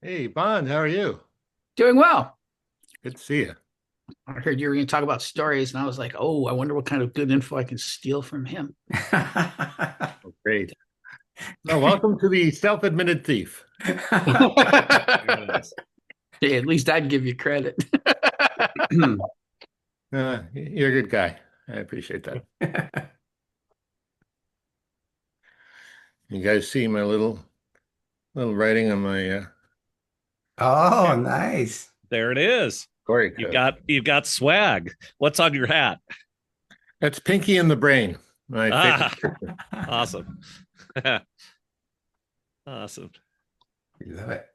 Hey, Bond, how are you? Doing well. Good to see you. I heard you were going to talk about stories, and I was like, oh, I wonder what kind of good info I can steal from him. Oh, great. Well, welcome to the self-admitted thief. Yes. Hey, at least I'd give you credit. You're a good guy. I appreciate that. You guys see my little writing on my Oh, nice. There it is. story You've code. got swag. What's on your hat? That's Pinky in the Brain, my favorite Ah, character. awesome. Awesome. We love it.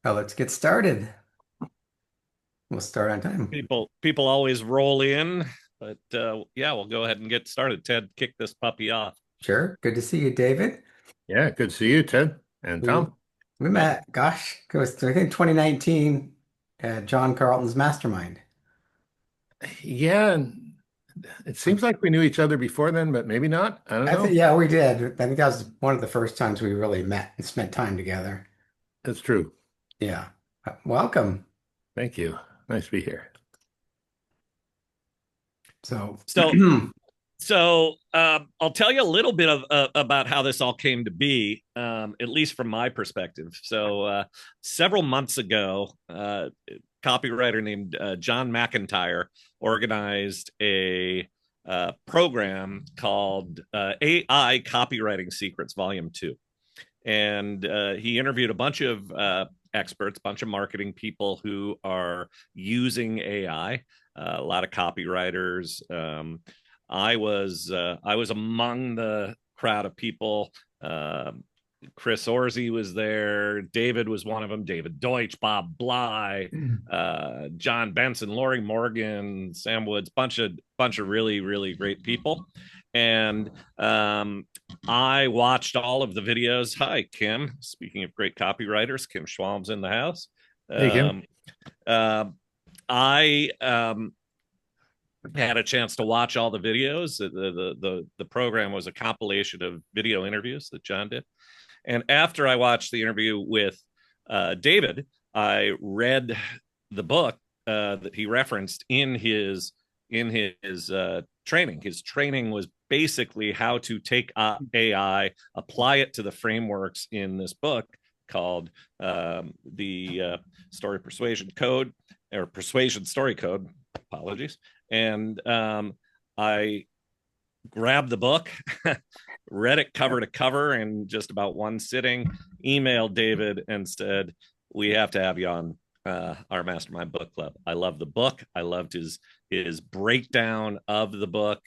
Well, let's get started. We'll start on time. People always roll in, but yeah, we'll go ahead and get started. Ted, kick this puppy off. Sure. Good to see you, David. Yeah, good to see you, Ted and We Tom. we met, gosh, it was I think 2019 at John Carlton's Mastermind. Yeah, and it seems like we knew each other before then, but maybe not. I don't I think know. yeah, we did. I think that was one of the first times we really met and spent time together. That's true. Yeah. Welcome. Thank you. Nice to be here. So So I'll tell you a little bit of about how this all came to be, at least from my perspective. So several months ago, copywriter named John McIntyre organized a program called AI Copywriting Secrets Volume 2. And he interviewed a bunch of experts, a bunch of marketing people who are using AI, a lot of copywriters. I was among the crowd of people. Chris Orsi was there. David was one of them. David Deutsch, Bob Bly, John Benson, Lori Morgan, Sam Woods, bunch of really really great people. And I watched all of the videos. Hi, Kim. Speaking of great copywriters, Kim Schwalm's in the house. Hey, Kim. Uh, I had a chance to watch all the videos. The program was a compilation of video interviews that John did. And after I watched the interview with David, I read the book that he referenced in his training. His training was basically how to take AI, apply it to the frameworks in this book called the Story Persuasion Code or Persuasion Story Code. Apologies. And I grabbed the book, read it cover to cover in just about one sitting, emailed David and said, we have to have you on our mastermind book club. I love the book. I loved his breakdown of the book,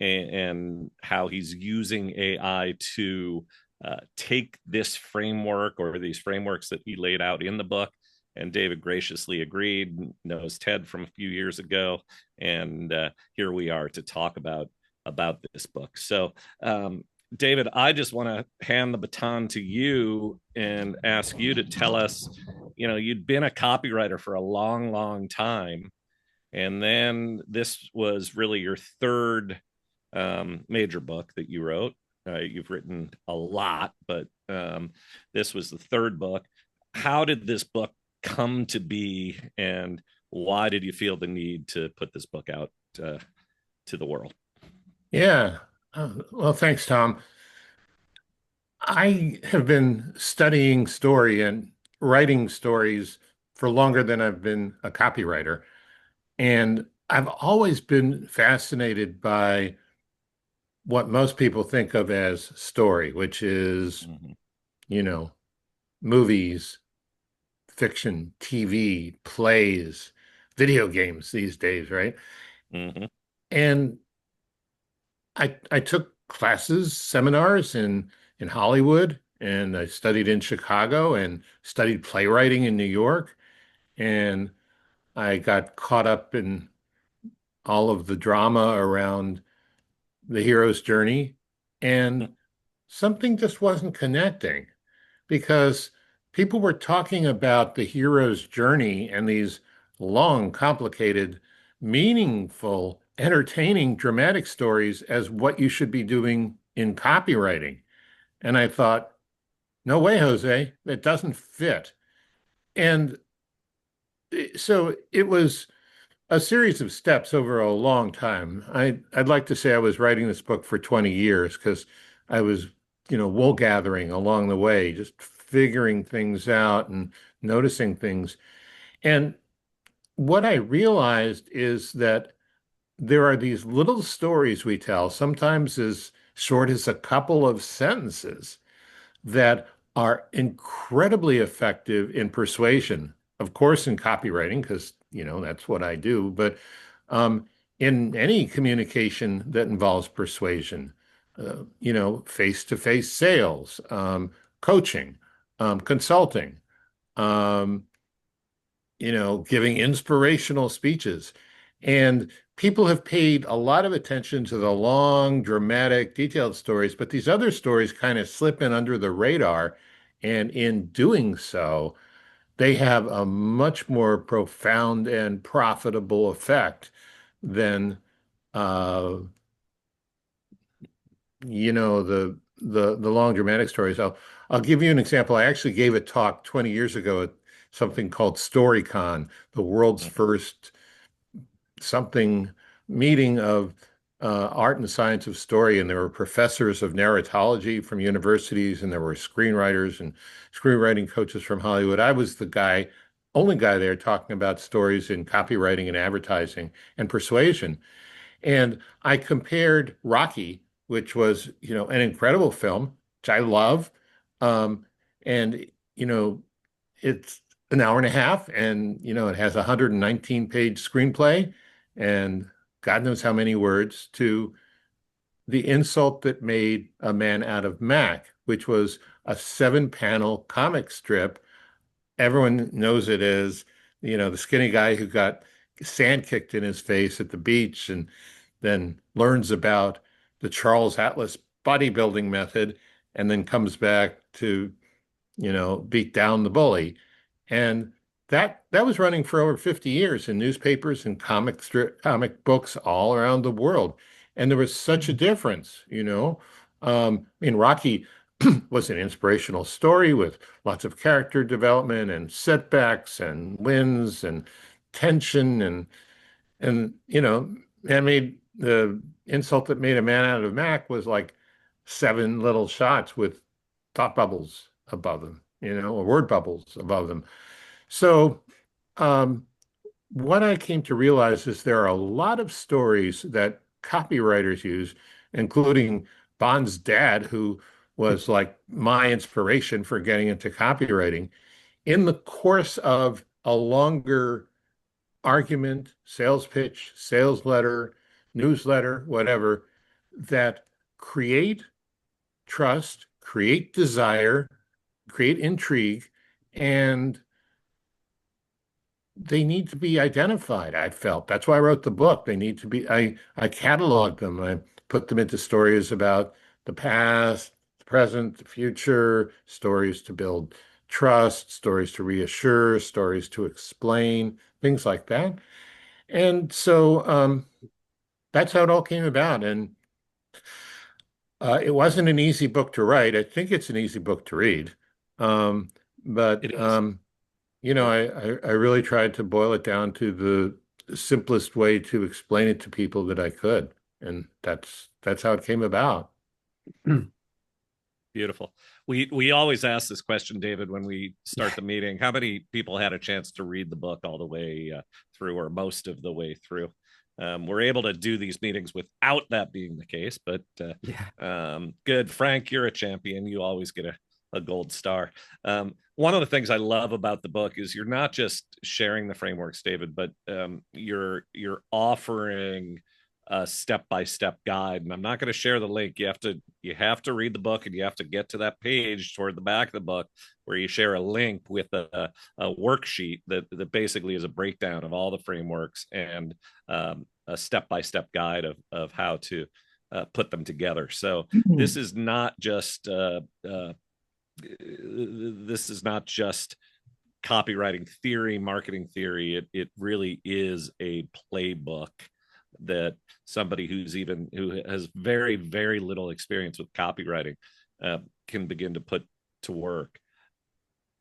and how he's using AI to take this framework or these frameworks that he laid out in the book. And David graciously agreed, knows Ted from a few years ago. And here we are to talk about this book. So, David, I just want to hand the baton to you and ask you to tell us, you'd been a copywriter for a long, long time. And then this was really your third major book that you wrote. You've written a lot, but this was the third book. How did this book come to be, and why did you feel the need to put this book out to the world? Yeah. Well, thanks, Tom. I have been studying story and writing stories for longer than I've been a copywriter. And I've always been fascinated by what most people think of as story, which is, Mm-hmm. you know, movies, fiction, TV, plays, video games these days, right? Mm-hmm. And I took classes, seminars in Hollywood, and I studied in Chicago and studied playwriting in New York. And I got caught up in all of the drama around the hero's journey. And something just wasn't connecting because people were talking about the hero's journey and these long, complicated, meaningful, entertaining, dramatic stories as what you should be doing in copywriting. And I thought, no way, Jose, it doesn't fit. And so it was a series of steps over a long time. I'd like to say I was writing this book for 20 years because I was, wool gathering along the way, just figuring things out and noticing things. And what I realized is that there are these little stories we tell, sometimes as short as a couple of sentences, that are incredibly effective in persuasion. Of course, in copywriting, because that's what I do, but um, in any communication that involves persuasion, face-to-face sales, coaching, consulting, um, giving inspirational speeches. And people have paid a lot of attention to the long, dramatic, detailed stories, but these other stories kind of slip in under the radar. And in doing so, they have a much more profound and profitable effect than the long dramatic stories. I'll give you an example. I actually gave a talk 20 years ago at something called StoryCon, the world's first something meeting of art and science of story, and there were professors of narratology from universities, and there were screenwriters and screenwriting coaches from Hollywood. I was only guy there talking about stories in copywriting and advertising and persuasion. And I compared Rocky, which was, an incredible film, which I love. Um, and, it's an hour and a half and, it has a 119-page screenplay and God knows how many words to The Insult That Made a Man Out of Mac, which was a 7-panel comic strip. Everyone knows it as, the skinny guy who got sand kicked in his face at the beach and then learns about the Charles Atlas bodybuilding method and then comes back to, beat down the bully. And that was running for over 50 years in newspapers and comic books all around the world. And there was such a difference, Rocky was an inspirational story with lots of character development and setbacks and wins and tension and man made the insult that made a man out of Mac was like 7 little shots with thought bubbles above them, or word bubbles above them. So what I came to realize is there are a lot of stories that copywriters use, including Bond's dad, who was like my inspiration for getting into copywriting, in the course of a longer argument, sales pitch, sales letter, newsletter, whatever, that create trust, create desire, create intrigue, and they need to be identified, I felt. That's why I wrote the book. They need to be, I cataloged them. I put them into stories about the past, the present, the future, stories to build trust, stories to reassure, stories to explain, things like that. And so that's how it all came about. And it wasn't an easy book to write. I think it's an easy book to read. But It is. I really tried to boil it down to the simplest way to explain it to people that I could. And that's how it came about. Beautiful. We always ask this question, David, when we start the meeting. How many people had a chance to read the book all the way through, or most of the way through? We're able to do these meetings without that being the case, but good. Frank, you're a champion. You always get a gold star. One of the things I love about the book is you're not just sharing the frameworks, David, but you're offering a step-by-step guide. And I'm not going to share the link. You have to read the book, and you have to get to that page toward the back of the book where you share a link with a worksheet that basically is a breakdown of all the frameworks and a step-by-step guide of how to put them together. So this is not just copywriting theory, marketing theory. It really is a playbook that somebody who has very, very little experience with copywriting can begin to put to work.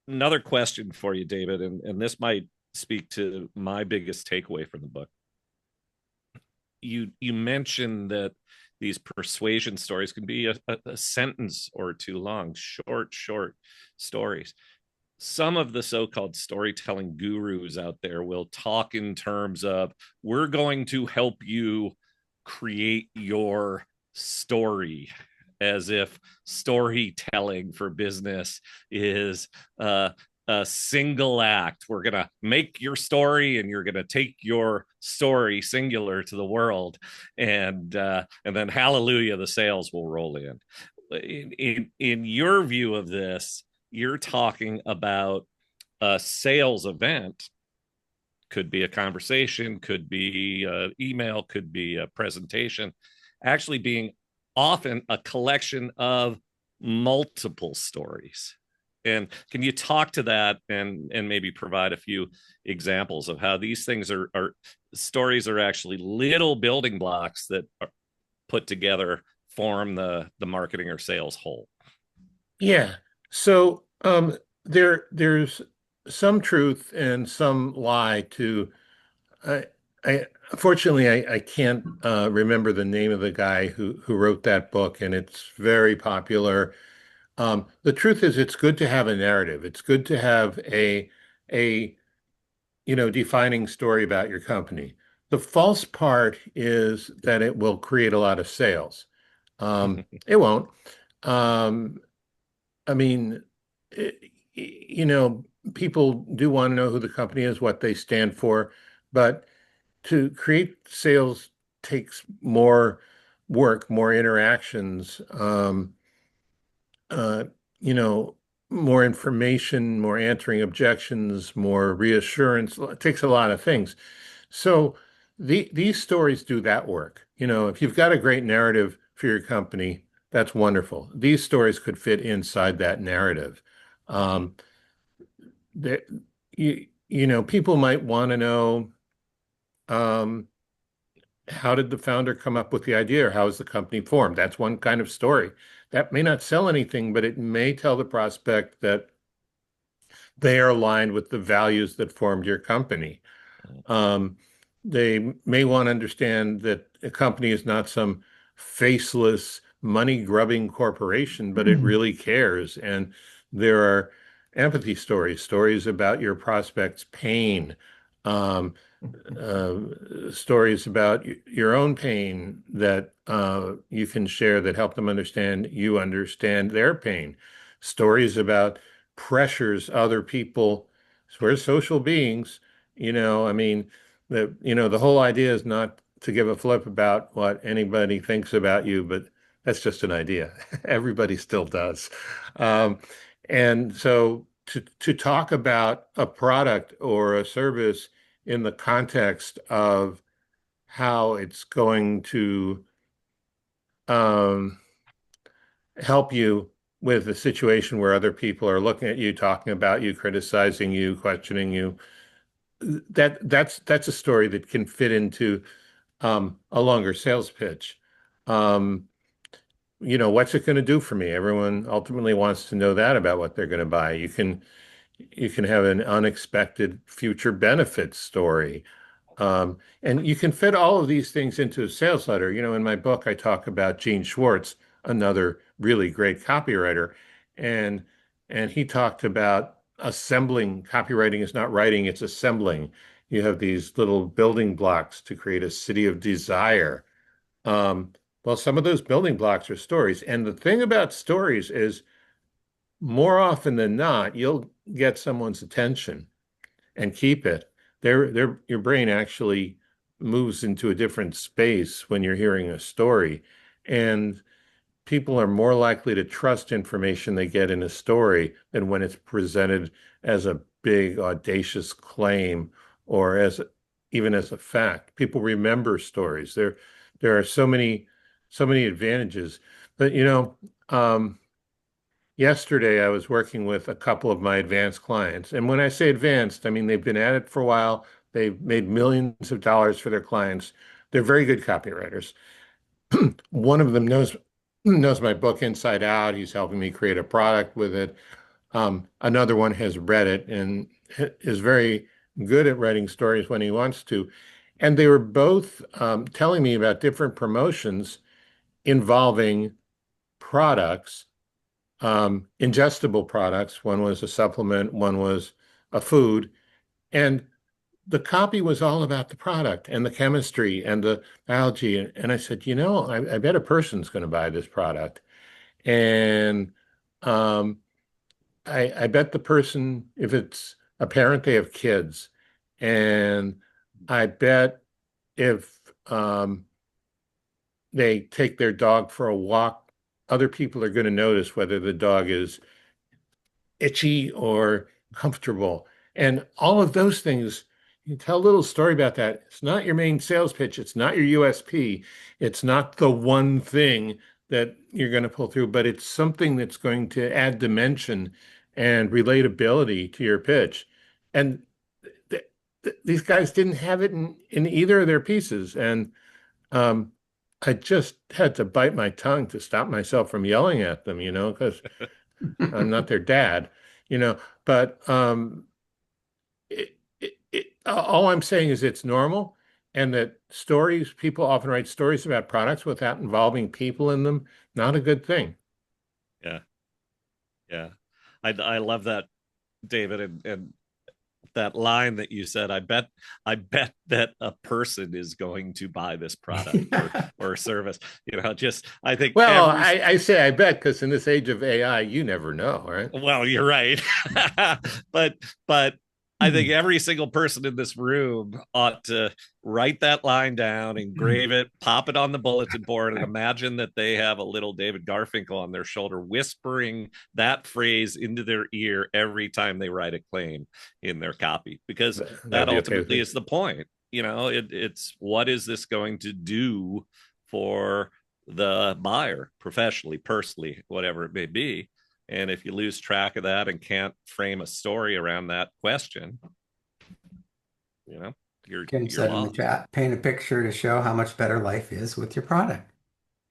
Another question for you, David, and this might speak to my biggest takeaway from the book. You mentioned that these persuasion stories can be a sentence or two long, short stories. Some of the so-called storytelling gurus out there will talk in terms of, we're going to help you create your story, as if storytelling for business is a single act. We're going to make your story and you're going to take your story singular to the world. And then hallelujah, the sales will roll in. In your view of this, you're talking about a sales event. Could be a conversation, could be an email, could be a presentation, actually being often a collection of multiple stories. And can you talk to that and maybe provide a few examples of how these things are stories are actually little building blocks that are put together, form the marketing or sales whole? Yeah. So there's some truth and some lie to. I unfortunately I can't remember the name of the guy who wrote that book, and it's very popular. The truth is, it's good to have a narrative. It's good to have a defining story about your company. The false part is that it will create a lot of sales. It won't. Um, I mean, it, people do want to know who the company is, what they stand for, but to create sales takes more work, more interactions, uh, you know, more information, more answering objections, more reassurance. It takes a lot of things. So these stories do that work. If you've got a great narrative for your company, that's wonderful. These stories could fit inside that narrative. Um, that people might want to know, um, how did the founder come up with the idea, or how is the company formed? That's one kind of story. That may not sell anything, but it may tell the prospect that they are aligned with the values that formed your company. Um, they may want to understand that a company is not some faceless, money-grubbing corporation, but it really cares. And there are empathy stories, stories about your prospect's pain, um, stories about your own pain that you can share that help them understand you understand their pain. Stories about pressures other people, we're social beings, I mean, the whole idea is not to give a flip about what anybody thinks about you, but that's just an idea. Everybody still does. Um, and so to talk about a product or a service in the context of how it's going to um, help you with a situation where other people are looking at you, talking about you, criticizing you, questioning you, that's a story that can fit into a longer sales pitch. Um, what's it going to do for me? Everyone ultimately wants to know that about what they're going to buy. You can have an unexpected future benefits story. And you can fit all of these things into a sales letter. In my book, I talk about Gene Schwartz, another really great copywriter, and he talked about assembling. Copywriting is not writing, it's assembling. You have these little building blocks to create a city of desire. Um, well, some of those building blocks are stories. And the thing about stories is, more often than not, you'll get someone's attention and keep it. Your brain actually moves into a different space when you're hearing a story. And people are more likely to trust information they get in a story than when it's presented as a big, audacious claim or even as a fact. People remember stories. There are so many advantages. But yesterday, I was working with a couple of my advanced clients. And when I say advanced, I mean they've been at it for a while. They've made millions of dollars for their clients. They're very good copywriters. One of them knows my book inside out. He's helping me create a product with it. Another one has read it and is very good at writing stories when he wants to. And they were both telling me about different promotions involving products, ingestible products. One was a supplement, one was a food. And the copy was all about the product and the chemistry and the biology. And I said, I bet a person's going to buy this product. And um, I bet the person, if it's a parent, they have kids. And I bet if they take their dog for a walk, other people are going to notice whether the dog is itchy or comfortable. And all of those things, you tell a little story about that. It's not your main sales pitch. It's not your USP. It's not the one thing that you're going to pull through, but it's something that's going to add dimension and relatability to your pitch. And these guys didn't have it in either of their pieces. And I just had to bite my tongue to stop myself from yelling at them, because I'm not their dad, but all I'm saying is it's normal, and that people often write stories about products without involving people in them. Not a good thing. Yeah. Yeah. I love that, David. And that line that you said, I bet that a person is going to buy this product or service. I think, well, I say I bet, because in this age of AI, you never know, right? Well, you're right. but I think every single person in this room ought to write that line down, engrave it, pop it on the bulletin board, and imagine that they have a little David Garfinkel on their shoulder whispering that phrase into their ear every time they write a claim in their copy, because that ultimately is the point. It's what is this going to do for the buyer, professionally, personally, whatever it may be. And if you lose track of that and can't frame a story around that question, you're said in the chat, paint a picture to show how much better life is with your product.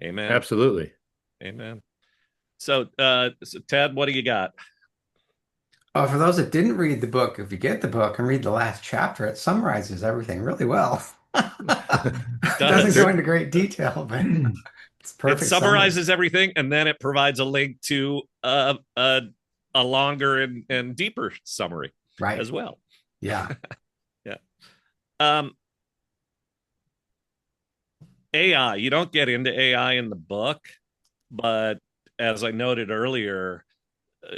Amen. Absolutely. Amen. So Ted, what do you got? Oh, for those that didn't read the book, if you get the book and read the last chapter, it summarizes everything really well. It doesn't go into great detail, but it's perfect. It summarizes everything, and then it provides a link to a longer and deeper summary, right, as well. Yeah. Yeah. AI, you don't get into AI in the book, but as I noted earlier,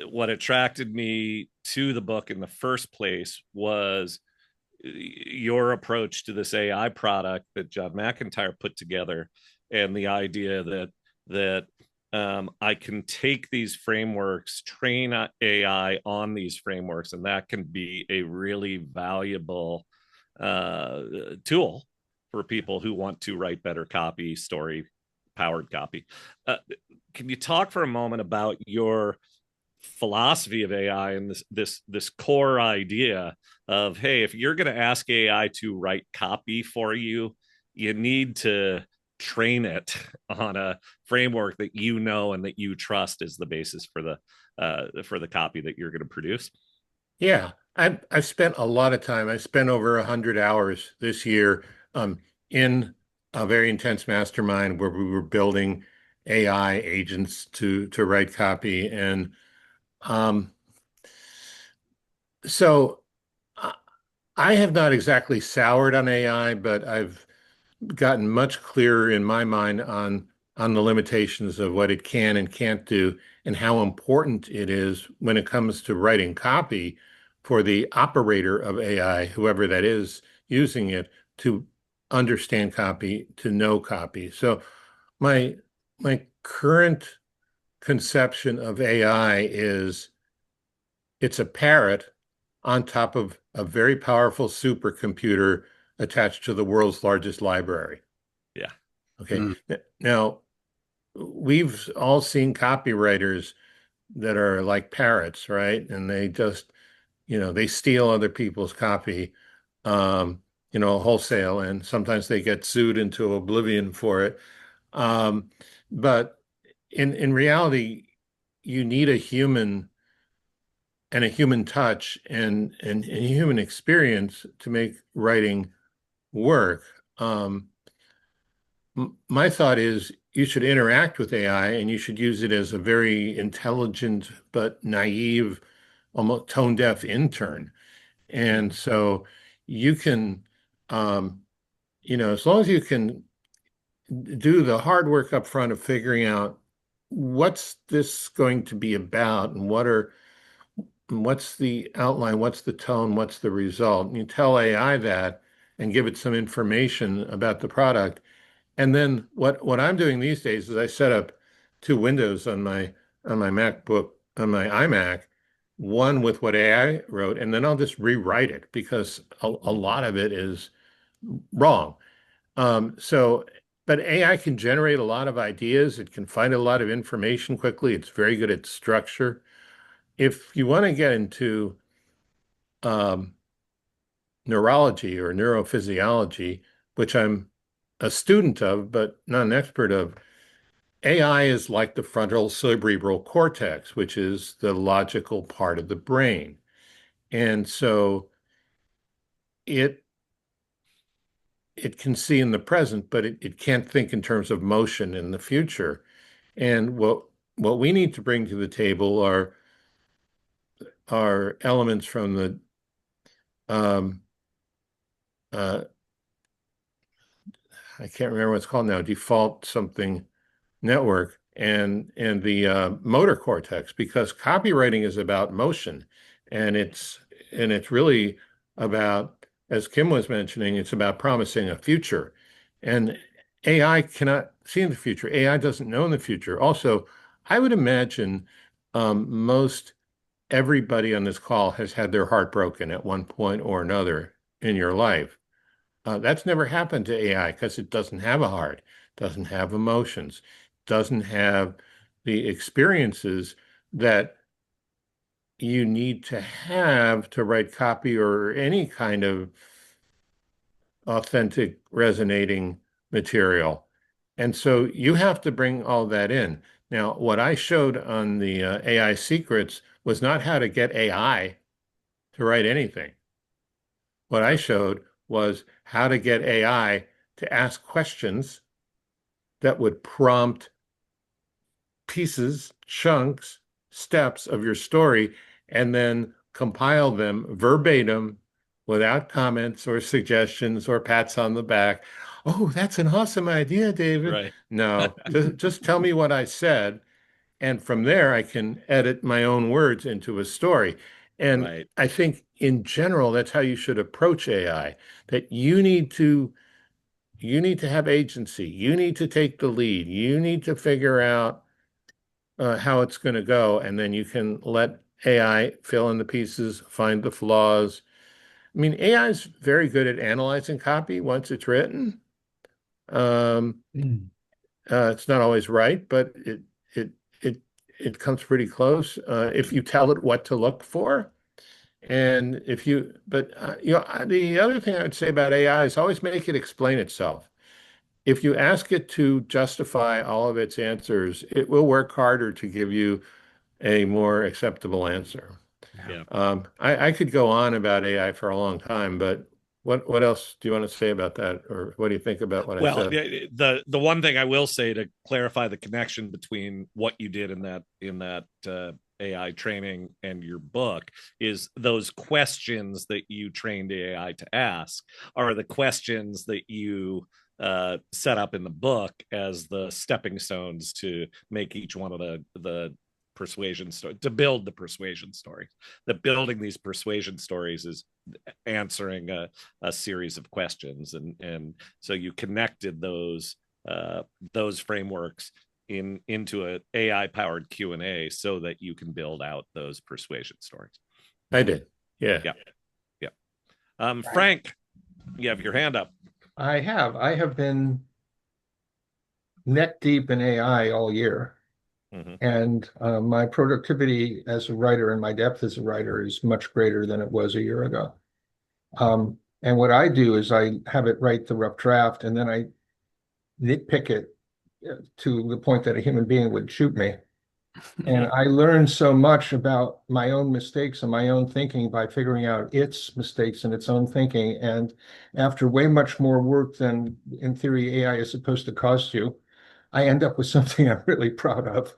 what attracted me to the book in the first place was your approach to this AI product that John McIntyre put together, and the idea that I can take these frameworks, train AI on these frameworks, and that can be a really valuable tool for people who want to write better copy, story powered copy. Can you talk for a moment about your philosophy of AI and this core idea of, hey, if you're going to ask AI to write copy for you, you need to train it on a framework that and that you trust is the basis for the copy that you're going to produce? Yeah, I've spent a lot of time. I spent over 100 hours this year in a very intense mastermind where we were building AI agents to write copy. And so I have not exactly soured on AI, but I've gotten much clearer in my mind on the limitations of what it can and can't do, and how important it is when it comes to writing copy for the operator of AI, whoever that is using it, to understand copy, to know copy. So my current conception of AI is it's a parrot on top of a very powerful supercomputer attached to the world's largest library. Yeah. Okay. Now, we've all seen copywriters that are like parrots, right? And they just, they steal other people's copy, wholesale, and sometimes they get sued into oblivion for it. But in reality, you need a human and a human touch and a human experience to make writing work. My thought is you should interact with AI and you should use it as a very intelligent but naive, almost tone deaf intern. And so you can, um, as long as you can do the hard work up front of figuring out what's this going to be about and what's the outline, what's the tone, what's the result. And you tell AI that and give it some information about the product. And then what I'm doing these days is I set up two windows on my MacBook, on my iMac, one with what AI wrote, and then I'll just rewrite it because a lot of it is wrong. So, but AI can generate a lot of ideas. It can find a lot of information quickly. It's very good at structure. If you want to get into um, neurology or neurophysiology, which I'm a student of, but not an expert of, AI is like the frontal cerebral cortex, which is the logical part of the brain. And so it it can see in the present, but it can't think in terms of motion in the future. And what we need to bring to the table are elements from the um, uh, I can't remember what it's called now, default something network and the motor cortex, because copywriting is about motion, and it's really about, as Kim was mentioning, it's about promising a future, and AI cannot see in the future. AI doesn't know in the future. Also, I would imagine most everybody on this call has had their heart broken at one point or another in your life. That's never happened to AI because it doesn't have a heart, doesn't have emotions, doesn't have the experiences that you need to have to write copy or any kind of authentic, resonating material. And so you have to bring all that in. Now, what I showed on the AI secrets was not how to get AI to write anything. What I showed was how to get AI to ask questions that would prompt pieces, chunks, steps of your story, and then compile them verbatim without comments or suggestions or pats on the back. Oh, that's an awesome idea, David. Right. No, just tell me what I said. And from there, I can edit my own words into a story. And Right. I think in general, that's how you should approach AI, that you need to have agency. You need to take the lead. You need to figure out how it's going to go, and then you can let AI fill in the pieces, find the flaws. I mean, AI is very good at analyzing copy once it's written. Um, it's not always right, but it it it comes pretty close if you tell it what to look for. And the other thing I would say about AI is always make it explain itself. If you ask it to justify all of its answers, it will work harder to give you a more acceptable answer. Yeah. I could go on about AI for a long time, but what else do you want to say about that, or what do you think about what I Well, said? the one thing I will say to clarify the connection between what you did in that AI training and your book is those questions that you trained AI to ask are the questions that you set up in the book as the stepping stones to make each one of the persuasion story, to build the persuasion story. That building these persuasion stories is answering a series of questions, and so you connected those frameworks into an AI powered Q&A so that you can build out those persuasion stories. I did. Yeah. Frank, you have your hand up. I have been neck deep in AI all year. Mm-hmm. And my productivity as a writer and my depth as a writer is much greater than it was a year ago. And what I do is I have it write the rough draft, and then I nitpick it to the point that a human being would shoot me. And I learned so much about my own mistakes and my own thinking by figuring out its mistakes and its own thinking. And after way much more work than, in theory, AI is supposed to cost you, I end up with something I'm really proud of.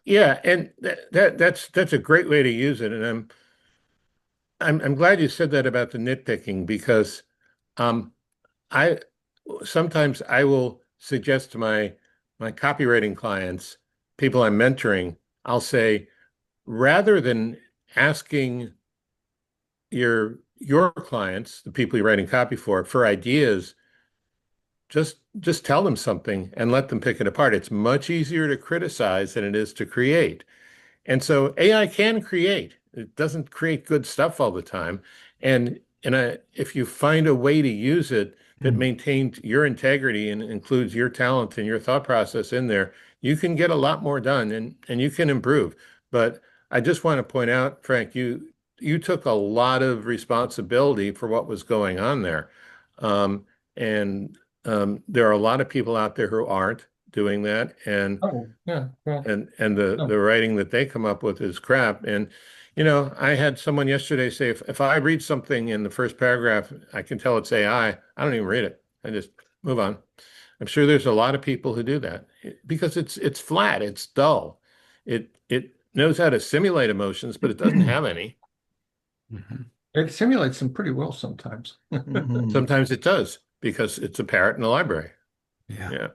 Yeah, and that's a great way to use it. And I'm glad you said that about the nitpicking because um, I sometimes I will suggest to my copywriting clients, people I'm mentoring, I'll say, rather than asking your clients, the people you're writing copy for ideas, just tell them something and let them pick it apart. It's much easier to criticize than it is to create. And so AI can create. It doesn't create good stuff all the time. If you find a way to use it that maintains your integrity and includes your talent and your thought process in there, you can get a lot more done and you can improve. But I just want to point out, Frank, you took a lot of responsibility for what was going on there. And there are a lot of people out there who aren't doing that. And Oh, yeah, yeah. and the writing that they come up with is crap. And I had someone yesterday say if I read something in the first paragraph, I can tell it's AI. I don't even read it. I just move on. I'm sure there's a lot of people who do that because it's flat, it's dull. It knows how to simulate emotions, but it doesn't have any. It simulates them pretty well sometimes. Sometimes it does because it's a parrot in the library. Yeah. Yeah.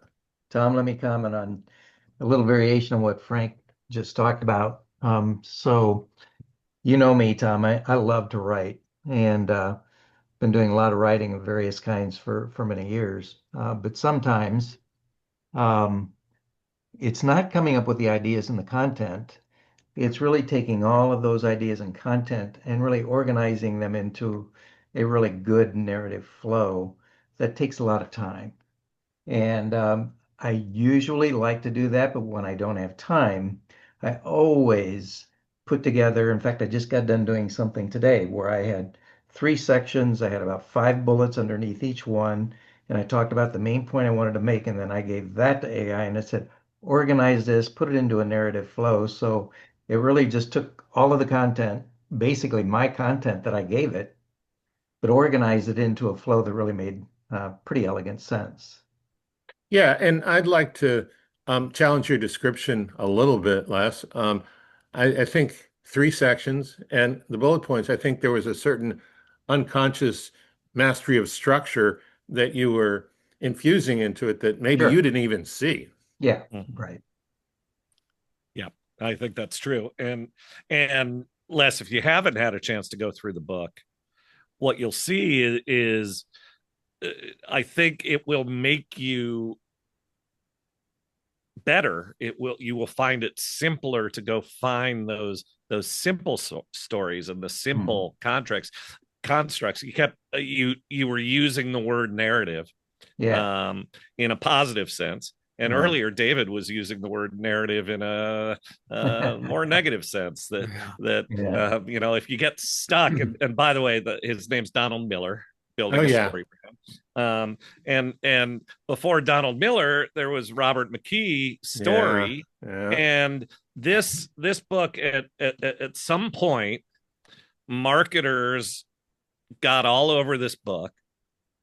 Tom, let me comment on a little variation of what Frank just talked about. So you know me, Tom, I love to write and been doing a lot of writing of various kinds for many years. But sometimes it's not coming up with the ideas and the content. It's really taking all of those ideas and content and really organizing them into a really good narrative flow that takes a lot of time. And I usually like to do that, but when I don't have time, I always put together. In fact, I just got done doing something today where I had 3 sections. I had about 5 bullets underneath each one. And I talked about the main point I wanted to make. And then I gave that to AI and it said, organize this, put it into a narrative flow. So it really just took all of the content, basically my content that I gave it, but organized it into a flow that really made pretty elegant sense. Yeah, and I'd like to challenge your description a little bit, Les. I think 3 sections and the bullet points, I think there was a certain unconscious mastery of structure that you were infusing into it that maybe Sure. you didn't even see. Yeah, right. Yeah, I think that's true. And Les, if you haven't had a chance to go through the book, what you'll see is I think it will make you better. You will find it simpler to go find those simple stories and the simple constructs. You were using the word narrative in a positive sense. And earlier, David was using the word narrative in a more negative sense. If you get stuck, and by the way, his name's Donald Miller, building a story for him. And before Donald Miller, there was Robert McKee story, and this book at some point, marketers got all over this book.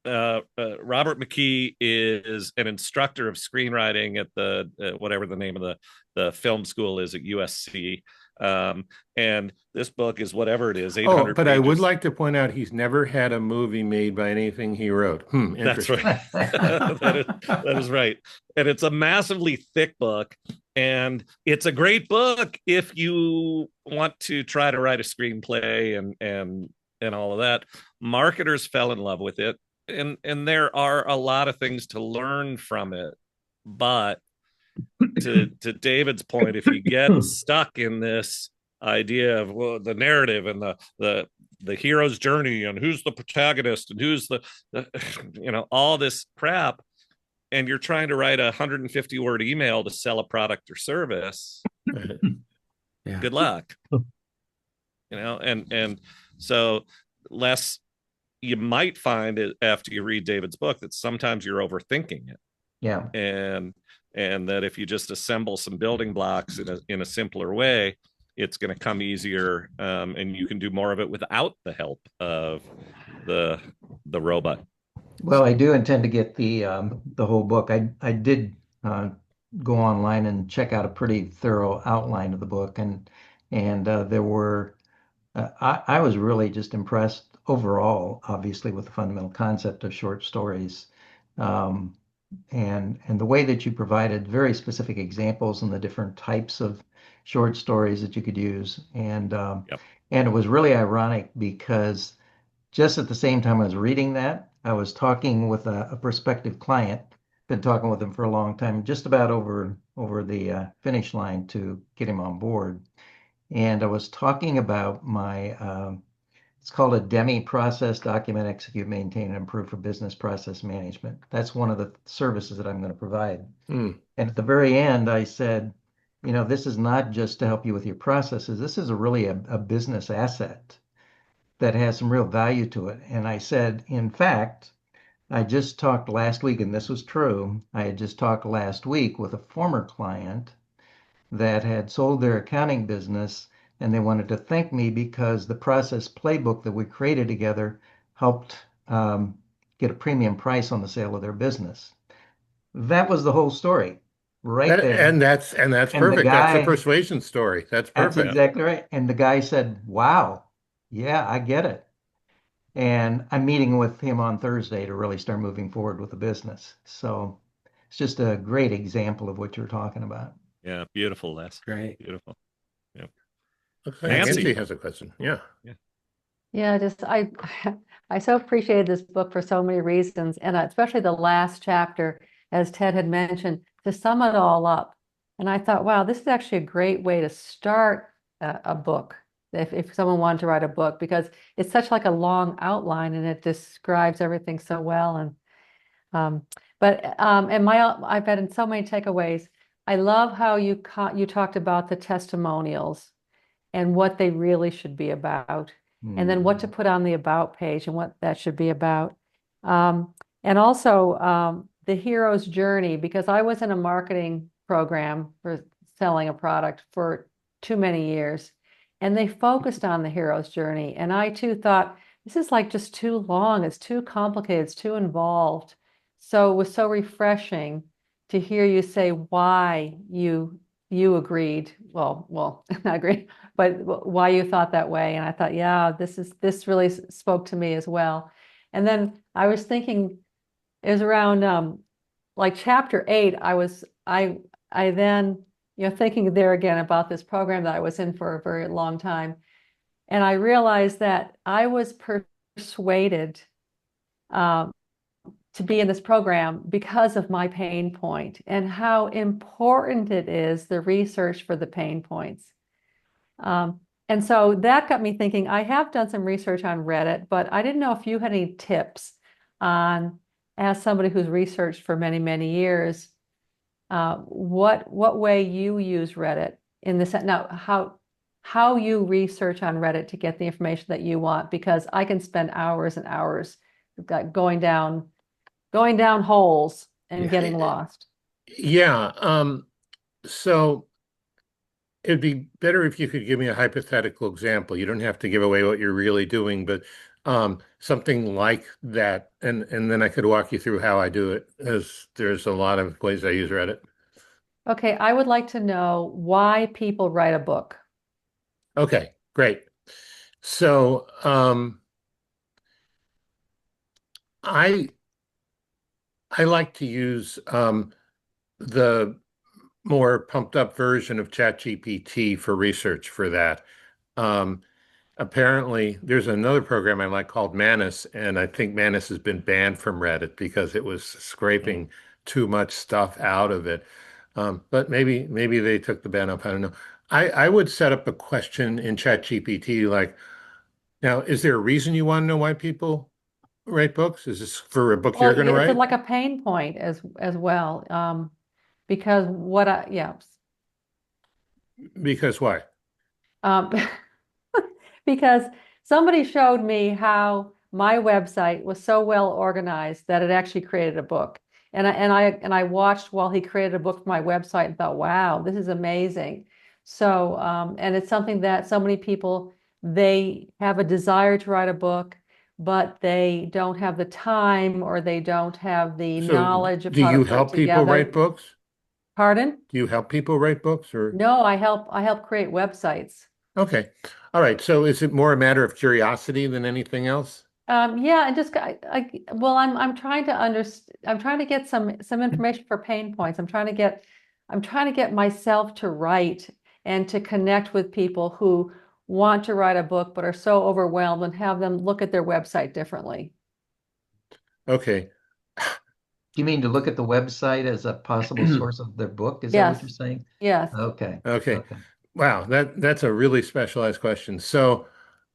Robert McKee is an instructor of screenwriting at the whatever the name of the film school is at USC. And this book is whatever it is, 800 but pages. I would like to point out he's never had a movie made by anything he wrote. That's Interesting. right. that is right. And it's a massively thick book. And it's a great book if you want to try to write a screenplay and all of that. Marketers fell in love with it. And there are a lot of things to learn from it. But to David's point, if you get stuck in this idea of the narrative and the hero's journey and who's the protagonist and who's the all this crap, and you're trying to write a 150-word email to sell a product or service, good luck. And so you might find it after you read David's book that sometimes you're overthinking it. Yeah. And that if you just assemble some building blocks in a simpler way, it's going to come easier, and you can do more of it without the help of the robot. Well, I do intend to get the whole book. I did go online and check out a pretty thorough outline of the book, and there were I was really just impressed overall, obviously, with the fundamental concept of short stories, um, and the way that you provided very specific examples and the different types of short stories that you could use, Yep. and it was really ironic because just at the same time I was reading that, I was talking with a prospective client, been talking with him for a long time, just about over the finish line to get him on board. And I was talking about it's called a DEMI process: document, execute, maintain, and improve for business process management. That's one of the services that I'm going to provide. Hmm. And at the very end, I said, this is not just to help you with your processes. This is really a business asset that has some real value to it. And I said, in fact, I just talked last week, and this was true. I had just talked last week with a former client that had sold their accounting business, and they wanted to thank me because the process playbook that we created together helped get a premium price on the sale of their business. That was the whole story right there. And that's And the perfect. That's a guy, persuasion story. That's that's perfect. exactly right. And the guy said, wow, yeah, I get it. And I'm meeting with him on Thursday to really start moving forward with the business. So it's just a great example of what you're talking about. Yeah, beautiful, Les. Great. Beautiful. Yeah. Okay, Nancy. Nancy has a question. Yeah. Yeah, just I so appreciated this book for so many reasons, and especially the last chapter, as Ted had mentioned, to sum it all up. And I thought, wow, this is actually a great way to start a book if someone wanted to write a book, because it's such like a long outline and it describes everything so well. And I've had in so many takeaways. I love how you talked about the testimonials and what they really should be about, and then what to put on the about page and what that should be about. And also the hero's journey, because I was in a marketing program for selling a product for too many years, and they focused on the hero's journey. And I too thought, this is like just too long, it's too complicated, it's too involved. So it was so refreshing to hear you say why you agreed. Well, not agreed, but why you thought that way. And I thought, yeah, this really spoke to me as well. And then I was thinking, it was around like chapter 8. I then thinking there again about this program that I was in for a very long time, and I realized that I was persuaded to be in this program because of my pain point and how important it is, the research for the pain points. And so that got me thinking. I have done some research on Reddit, but I didn't know if you had any tips on, as somebody who's researched for many, many years, what way you use Reddit in this. Now, how you research on Reddit to get the information that you want, because I can spend hours and hours going down holes and getting lost. Yeah. So it'd be better if you could give me a hypothetical example. You don't have to give away what you're really doing, but something like that, and then I could walk you through how I do it, as there's a lot of ways I use Reddit. Okay, I would like to know why people write a book. Okay, great. So I like to use the more pumped up version of ChatGPT for research for that. Apparently, there's another program I like called Manus, and I think Manus has been banned from Reddit because it was scraping too much stuff out of it. But maybe they took the ban up. I don't know. I would set up a question in ChatGPT like, now, is there a reason you want to know why people write books? Is this for a book you're going to It's write? like a pain point as well. Because Because why? um, because somebody showed me how my website was so well organized that it actually created a book. And I watched while he created a book for my website and thought, wow, this is amazing. So, and it's something that so many people, they have a desire to write a book, but they don't have the time or they don't have the So knowledge of do how to you put it help people write together. books? Pardon? Do you help people write books or? No, I help create websites. Okay. All right. So is it more a matter of curiosity than anything else? Yeah, and just well, I'm trying to understand. I'm trying to get some information for pain points. I'm trying to get myself to write and to connect with people who want to write a book but are so overwhelmed, and have them look at their website differently. Okay. You mean to look at the website as a possible source of their book? Is that what you're Yes, saying? yes. Okay. Okay. Okay. Wow. That's a really specialized question. So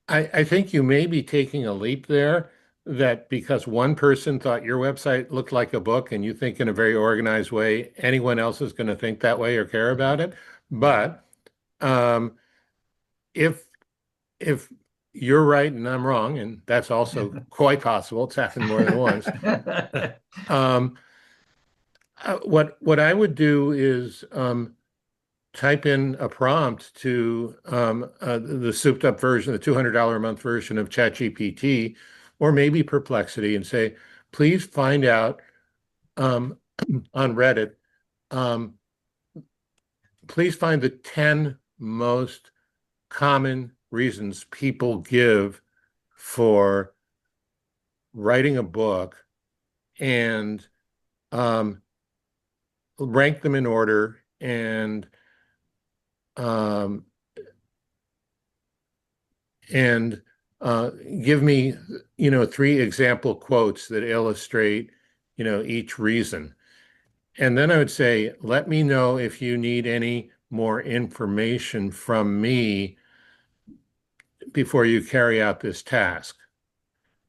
I think you may be taking a leap there, that because one person thought your website looked like a book and you think in a very organized way, anyone else is going to think that way or care about it. But um, if if you're right and I'm wrong, and that's also quite possible, it's happened more than once. Um, what I would do is type in a prompt to the souped up version, the $200 a month version of ChatGPT, or maybe Perplexity, and say, please find out on Reddit, um, please find the 10 most common reasons people give for writing a book, and um, rank them in order, and um, and give me, 3 example quotes that illustrate, each reason. And then I would say, let me know if you need any more information from me before you carry out this task.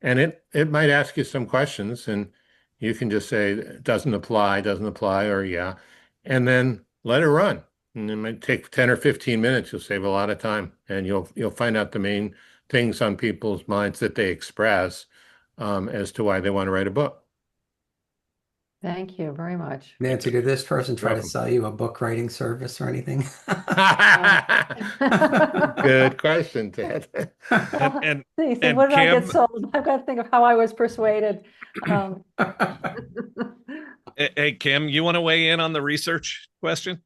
And it might ask you some questions, and you can just say, doesn't apply, or yeah, and then let it run. And it might take 10 or 15 minutes. You'll save a lot of time, and you'll find out the main things on people's minds that they express as to why they want to write a book. Thank you very much. Nancy, did this person try to Welcome. sell you a book writing service or anything? Good question, Ted. And See, and what did I get Kim, sold? I've got to think of how I was persuaded. hey Kim, you want to weigh in on the research question?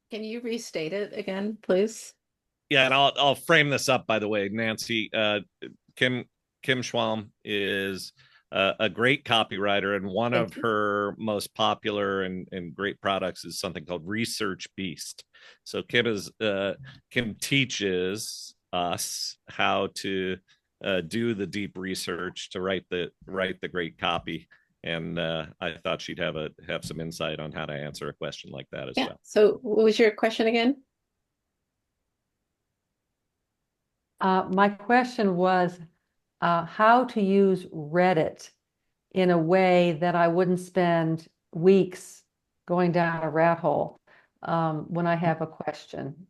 Can you restate it again, please? Yeah, and I'll frame this up, by the way, Nancy. Kim Schwalm is a great copywriter, and one Thank of you. her most popular and great products is something called Research Beast. So Kim teaches us how to do the deep research to write the great copy. And I thought she'd have some insight on how to answer a question like that as Yeah. well. So what was your question again? My question was how to use Reddit in a way that I wouldn't spend weeks going down a rat hole when I have a question.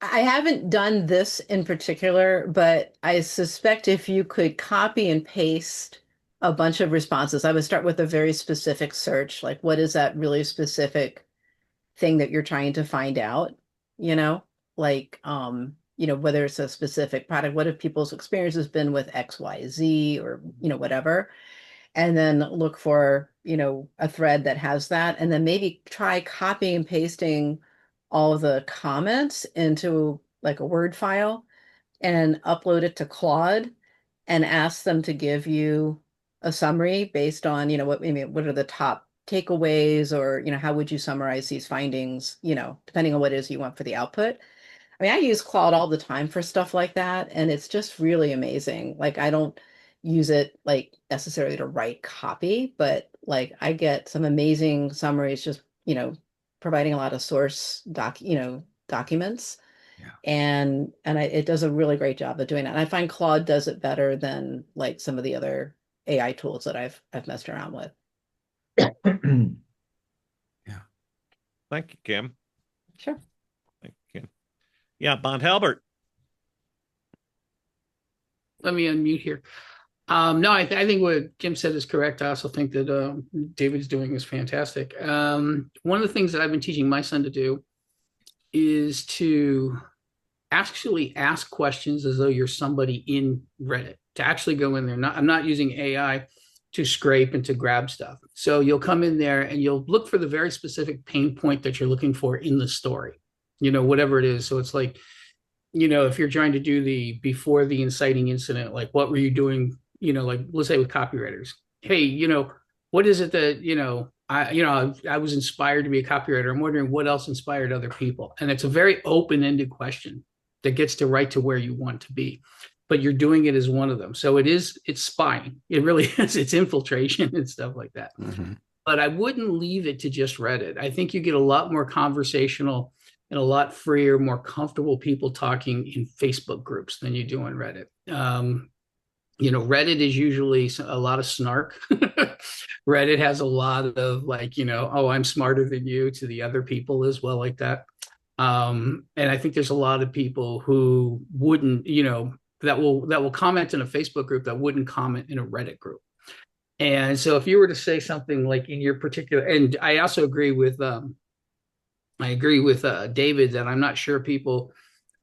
I haven't done this in particular, but I suspect if you could copy and paste a bunch of responses, I would start with a very specific search, like what is that really specific thing that you're trying to find out, you know, like, whether it's a specific product, what have people's experiences been with X, Y, Z, or, whatever. And then look for, a thread that has that. And then maybe try copying and pasting all of the comments into like a Word file and upload it to Claude and ask them to give you a summary based on, what are the top takeaways, or, how would you summarize these findings, depending on what it is you want for the output. I mean, I use Claude all the time for stuff like that, and it's just really amazing. Like, I don't use it like necessarily to write copy, but like I get some amazing summaries just, providing a lot of source documents. Yeah. And it does a really great job of doing that. And I find Claude does it better than like some of the other AI tools that I've messed around with. Yeah. Thank you, Kim. Sure. Thank you, Kim. Yeah, Halbert. Let me unmute here. No, I think what Jim said is correct. I also think that David's doing is fantastic. One of the things that I've been teaching my son to do is to actually ask questions as though you're somebody in Reddit, to actually go in there. I'm not using AI to scrape and to grab stuff. So you'll come in there and you'll look for the very specific pain point that you're looking for in the story, whatever it is. So it's like, if you're trying to do the before the inciting incident, like what were you doing, like let's say with copywriters, hey, what is it that, I was inspired to be a copywriter. I'm wondering what else inspired other people. And it's a very open-ended question that gets to right to where you want to be, but you're doing it as one of them. So it's spying. It really is. It's infiltration and stuff like that. Mm-hmm. But I wouldn't leave it to just Reddit. I think you get a lot more conversational and a lot freer, more comfortable people talking in Facebook groups than you do on Reddit. Reddit is usually a lot of snark. Reddit has a lot of like, oh, I'm smarter than you to the other people as well, like that. And I think there's a lot of people who wouldn't, that will comment in a Facebook group that wouldn't comment in a Reddit group. And so if you were to say something like in your particular, and I also agree with David that I'm not sure people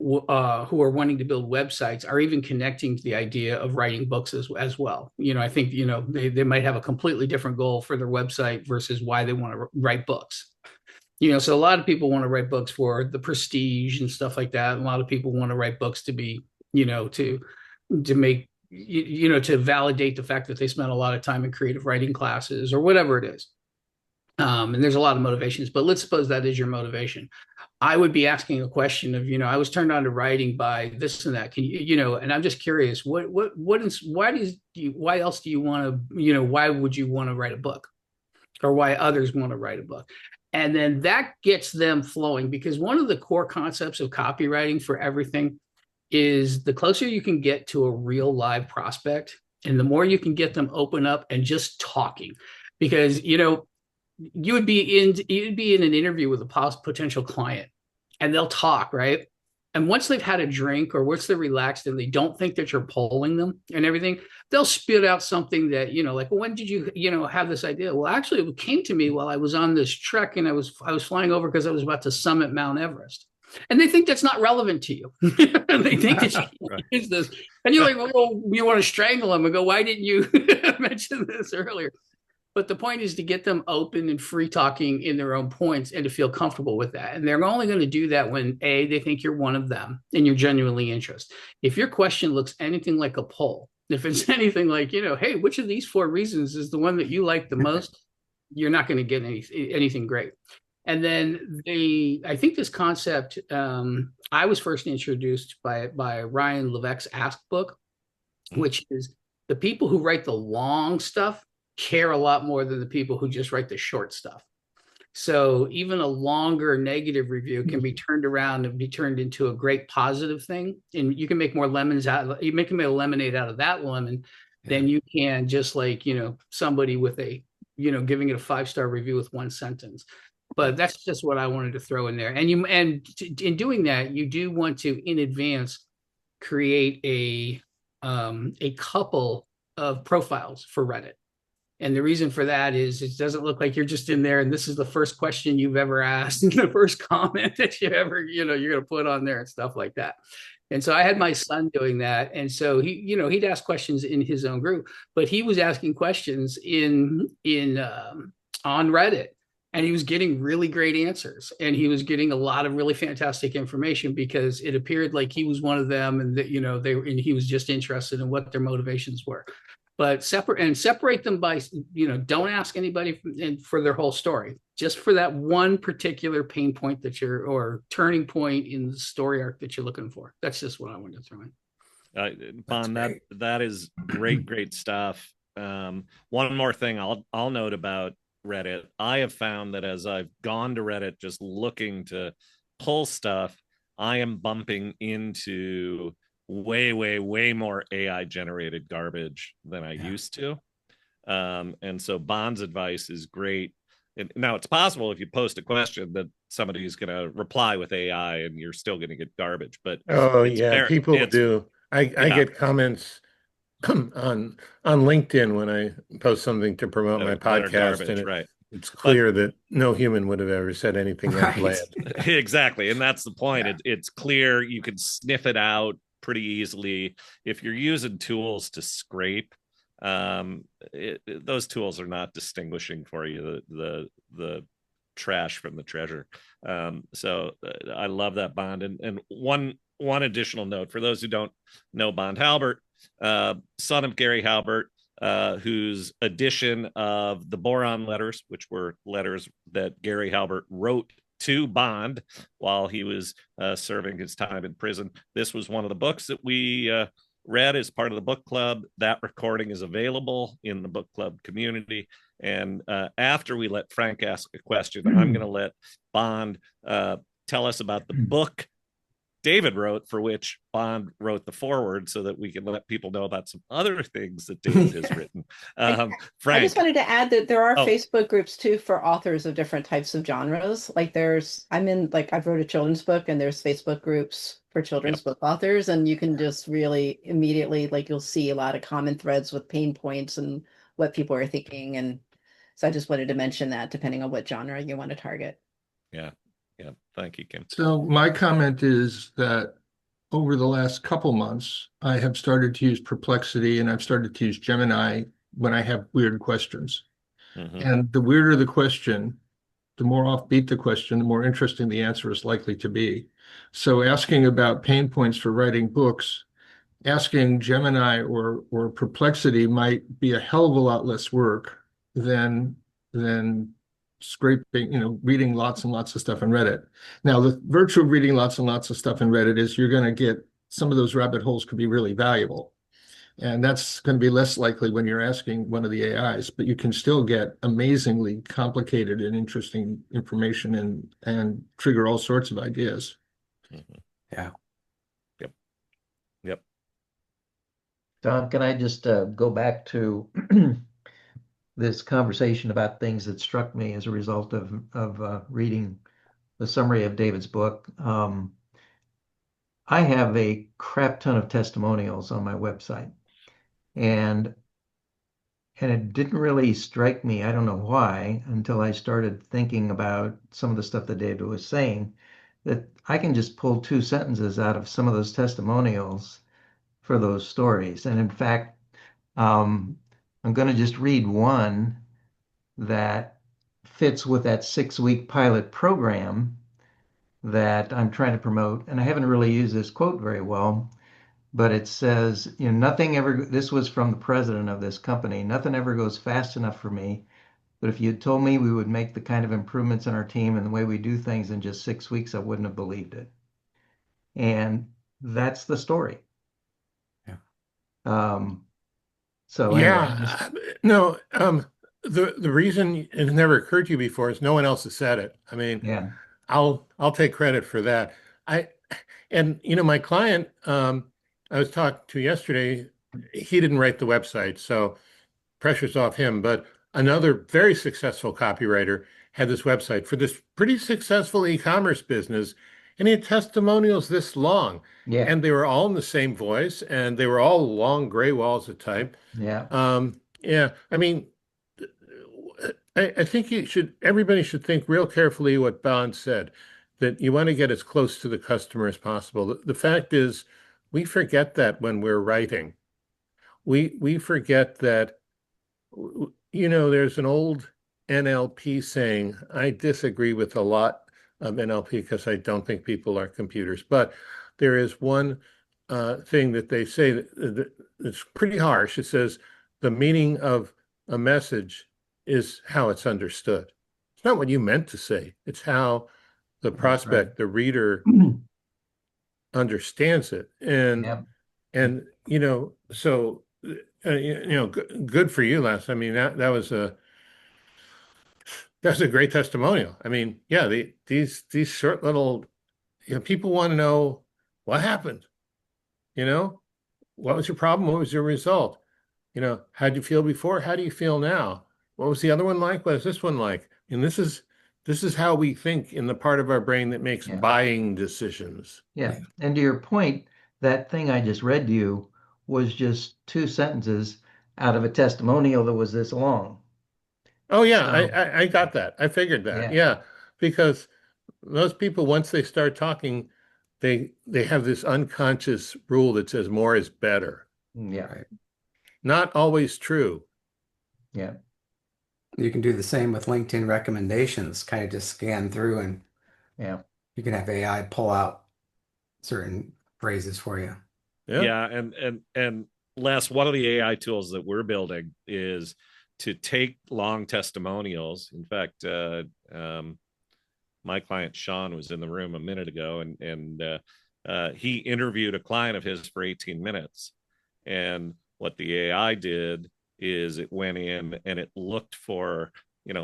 who are wanting to build websites are even connecting to the idea of writing books as well. I think, they might have a completely different goal for their website versus why they want to write books. So a lot of people want to write books for the prestige and stuff like that. And a lot of people want to write books to be, to make, to validate the fact that they spent a lot of time in creative writing classes or whatever it is. And there's a lot of motivations, but let's suppose that is your motivation. I would be asking a question of, I was turned on to writing by this and that. Can you, and I'm just curious, why else do you want to, why would you want to write a book, or why others want to write a book? And then that gets them flowing, because one of the core concepts of copywriting for everything is the closer you can get to a real live prospect and the more you can get them open up and just talking, because, you'd be in an interview with a potential client and they'll talk, right? And once they've had a drink or once they're relaxed and they don't think that you're polling them and everything, they'll spit out something that, like, well, when did you, have this idea? Well, actually, it came to me while I was on this trek and I was flying over because I was about to summit Mount Everest. And they think that's not relevant to you. They think that you can use this. And you're like, well, you want to strangle them and go, why didn't you mention this earlier? But the point is to get them open and free talking in their own points and to feel comfortable with that. And they're only going to do that when they think you're one of them and you're genuinely interested. If your question looks anything like a poll, if it's anything like, hey, which of these 4 reasons is the one that you like the most, you're not going to get anything great. And then I think this concept, I was first introduced by Ryan Levesque's Ask book, which is the people who write the long stuff care a lot more than the people who just write the short stuff. So even a longer negative review can be turned around and be turned into a great positive thing. And you can make more lemons you make a lemonade out of that lemon than you can just like, somebody with a, giving it a 5-star review with 1 sentence. But that's just what I wanted to throw in there. And in doing that, you do want to, in advance, create a couple of profiles for Reddit. And the reason for that is it doesn't look like you're just in there and this is the first question you've ever asked and the first comment that you ever, you're going to put on there and stuff like that. And so I had my son doing that. And so he'd ask questions in his own group, but he was asking questions on Reddit. And he was getting really great answers, and he was getting a lot of really fantastic information because it appeared like he was one of them, and that he was just interested in what their motivations were. But separate them by don't ask anybody for their whole story, just for that one particular pain point or turning point in the story arc that you're looking for. That's just what I wanted to throw in. Bon, that is great stuff. One more thing I'll note about Reddit. I have found that as I've gone to Reddit just looking to pull stuff, I am bumping into way more AI generated garbage than I used to. And so Bon's advice is great. Now it's possible if you post a question that somebody's going to reply with AI and you're still going to get garbage, but people do. I get comments on LinkedIn when I post something to promote my that are podcast, garbage, and right? it's But clear that no human would have ever said anything that Right. bland. exactly, and that's the point. Yeah. It's clear, you can sniff it out pretty easily. If you're using tools to scrape, those tools are not distinguishing for you the trash from the treasure. So I love that, Bond. And one additional note for those who don't know Bond Halbert, son of Gary Halbert, whose edition of the Boron letters, which were letters that Gary Halbert wrote to Bond while he was serving his time in prison. This was one of the books that we read as part of the book club. That recording is available in the book club community. And after we let Frank ask a question, I'm going to let Bond tell us about the book David wrote, for which Bond wrote the foreword, so that we can let people know about some other things that David has written. I Frank. just wanted to add that there are Facebook groups too for authors of different types of genres. Like I've wrote a children's book, and there's Facebook groups for children's book authors, and you can just really immediately, like, you'll see a lot of common threads with pain points and what people are thinking. And so I just wanted to mention that, depending on what genre you want to target. Yeah. Thank you, Kim. So my comment is that over the last couple months, I have started to use Perplexity, and I've started to use Gemini when I have weird questions. And the weirder the question, the more offbeat the question, the more interesting the answer is likely to be. So asking about pain points for writing books, asking Gemini or Perplexity might be a hell of a lot less work than scraping, reading lots and lots of stuff in Reddit. Now, the virtue of reading lots and lots of stuff in Reddit is you're going to get some of those rabbit holes could be really valuable. And that's going to be less likely when you're asking one of the AIs, but you can still get amazingly complicated and interesting information and trigger all sorts of ideas. Yeah. Yep. Tom, can I just go back to this conversation about things that struck me as a result of reading the summary of David's book? I have a crap ton of testimonials on my website, and it didn't really strike me, I don't know why, until I started thinking about some of the stuff that David was saying, that I can just pull 2 sentences out of some of those testimonials for those stories. And in fact, I'm going to just read one that fits with that 6-week pilot program that I'm trying to promote. And I haven't really used this quote very well, but it says, nothing ever, this was from the president of this company, nothing ever goes fast enough for me. But if you had told me we would make the kind of improvements in our team and the way we do things in just 6 weeks, I wouldn't have believed it. And that's the story. Yeah. So Yeah, no, the reason it never occurred to you before is no one else has said it. I mean, yeah, I'll take credit for that. My client, I was talking to yesterday, he didn't write the website, so pressure's off him. But another very successful copywriter had this website for this pretty successful e-commerce business, and he had testimonials this long. yeah, And they were all in the same voice, and they were all long gray walls of type. yeah, Yeah, I mean, I think everybody should think real carefully what Bond said, that you want to get as close to the customer as possible. The fact is, we forget that when we're writing. We forget that, there's an old NLP saying, I disagree with a lot of NLP because I don't think people are computers, but there is one thing that they say that it's pretty harsh. It says the meaning of a message is how it's understood. It's not what you meant to say. It's how the prospect, the reader, understands it. And so good for you, Les. I mean, that's a great testimonial. I mean, yeah, these short little, people want to know what happened. What was your problem? What was your result? How'd you feel before? How do you feel now? What was the other one like? What is this one like? And this is how we think in the part of our brain that makes buying decisions. Yeah. And to your point, that thing I just read to you was just 2 sentences out of a testimonial that was this long. Oh yeah, So, I got that. I figured that. yeah, Yeah, because most people, once they start talking, they have this unconscious rule that says more is better. yeah, Right. Not always true. yeah. You can do the same with LinkedIn recommendations, kind of just scan through and Yeah. you can have AI pull out certain phrases for you. Yeah. Yeah, and Les, one of the AI tools that we're building is to take long testimonials. In fact, my client Sean was in the room a minute ago, and he interviewed a client of his for 18 minutes. And what the AI did is it went in and it looked for,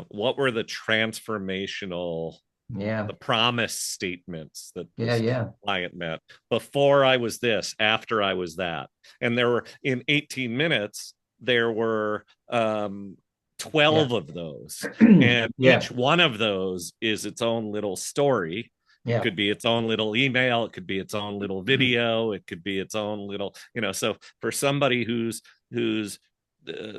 what were the transformational, Yeah. the promise statements that Yeah. this Yeah. client met. Before I was this, after I was that. And there were, in 18 minutes, there were 12 of those. And Yeah. each one of those is its own little story. It Yeah. could be its own little email. It could be its own little video. It could be its own little, so for somebody who's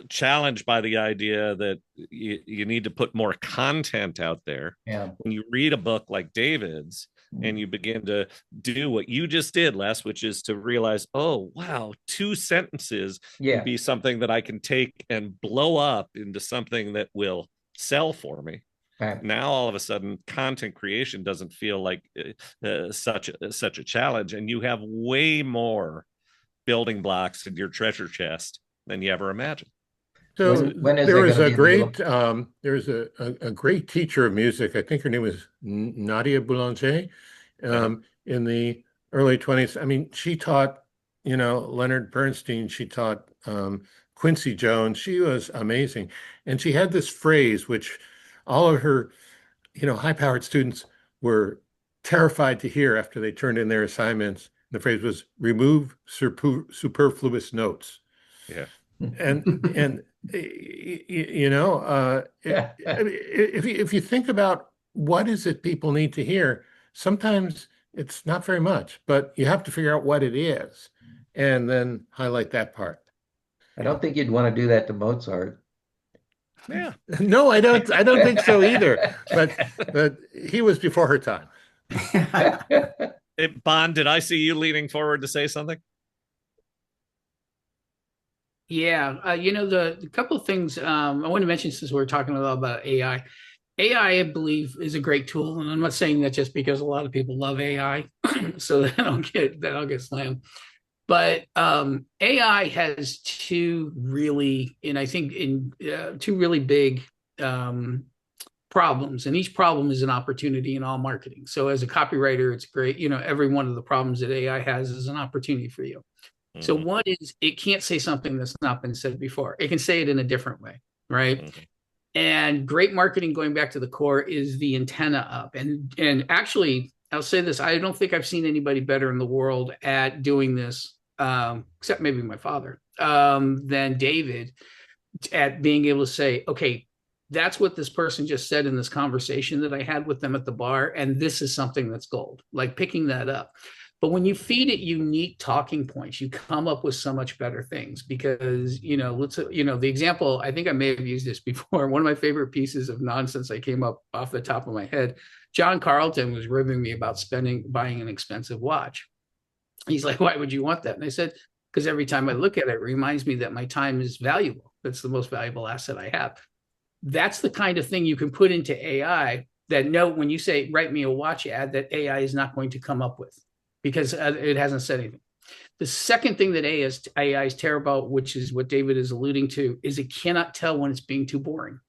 challenged by the idea that you need to put more content out there, Yeah. when you read a book like David's and you begin to do what you just did, Les, which is to realize, oh, wow, 2 sentences Yeah. can be something that I can take and blow up into something that will sell for me. Right. Now, all of a sudden, content creation doesn't feel like such a challenge, and you have way more building blocks in your treasure chest than you ever imagined. So When is there that was gonna a be great available? there's a great teacher of music. I think her name was Nadia Boulanger, in the early 20s. I mean, she taught, Leonard Bernstein. She taught Quincy Jones. She was amazing, and she had this phrase which all of her, high-powered students were terrified to hear after they turned in their assignments. The phrase was remove superfluous notes. Yeah. And if you think about what is it people need to hear, sometimes it's not very much, but you have to figure out what it is and then highlight that part. I don't think you'd want to do that to Mozart. Yeah. No, I don't think so either. But he was before her time. Bond, did I see you leaning forward to say something? Yeah, the couple of things I want to mention since we're talking a lot about AI. AI, I believe, is a great tool, and I'm not saying that just because a lot of people love AI, so that I'll get slammed. But AI has two really big problems, and each problem is an opportunity in all marketing. So as a copywriter, it's great. Every one of the problems that AI has is an opportunity for you. Mm-hmm. So one is it can't say something that's not been said before. It can say it in a different way, right? Mm-hmm. And great marketing, going back to the core, is the antenna up. And actually, I'll say this: I don't think I've seen anybody better in the world at doing this, except maybe my father, than David, at being able to say, okay, that's what this person just said in this conversation that I had with them at the bar, and this is something that's gold, like picking that up. But when you feed it unique talking points, you come up with so much better things because, the example, I think I may have used this before. One of my favorite pieces of nonsense I came up off the top of my head, John Carlton was ribbing me about buying an expensive watch. He's like, why would you want that? And I said, because every time I look at it, it reminds me that my time is valuable. That's the most valuable asset I have. That's the kind of thing you can put into AI that when you say, write me a watch ad, that AI is not going to come up with, because it hasn't said anything. The second thing that AI is terrible about, which is what David is alluding to, is it cannot tell when it's being too boring.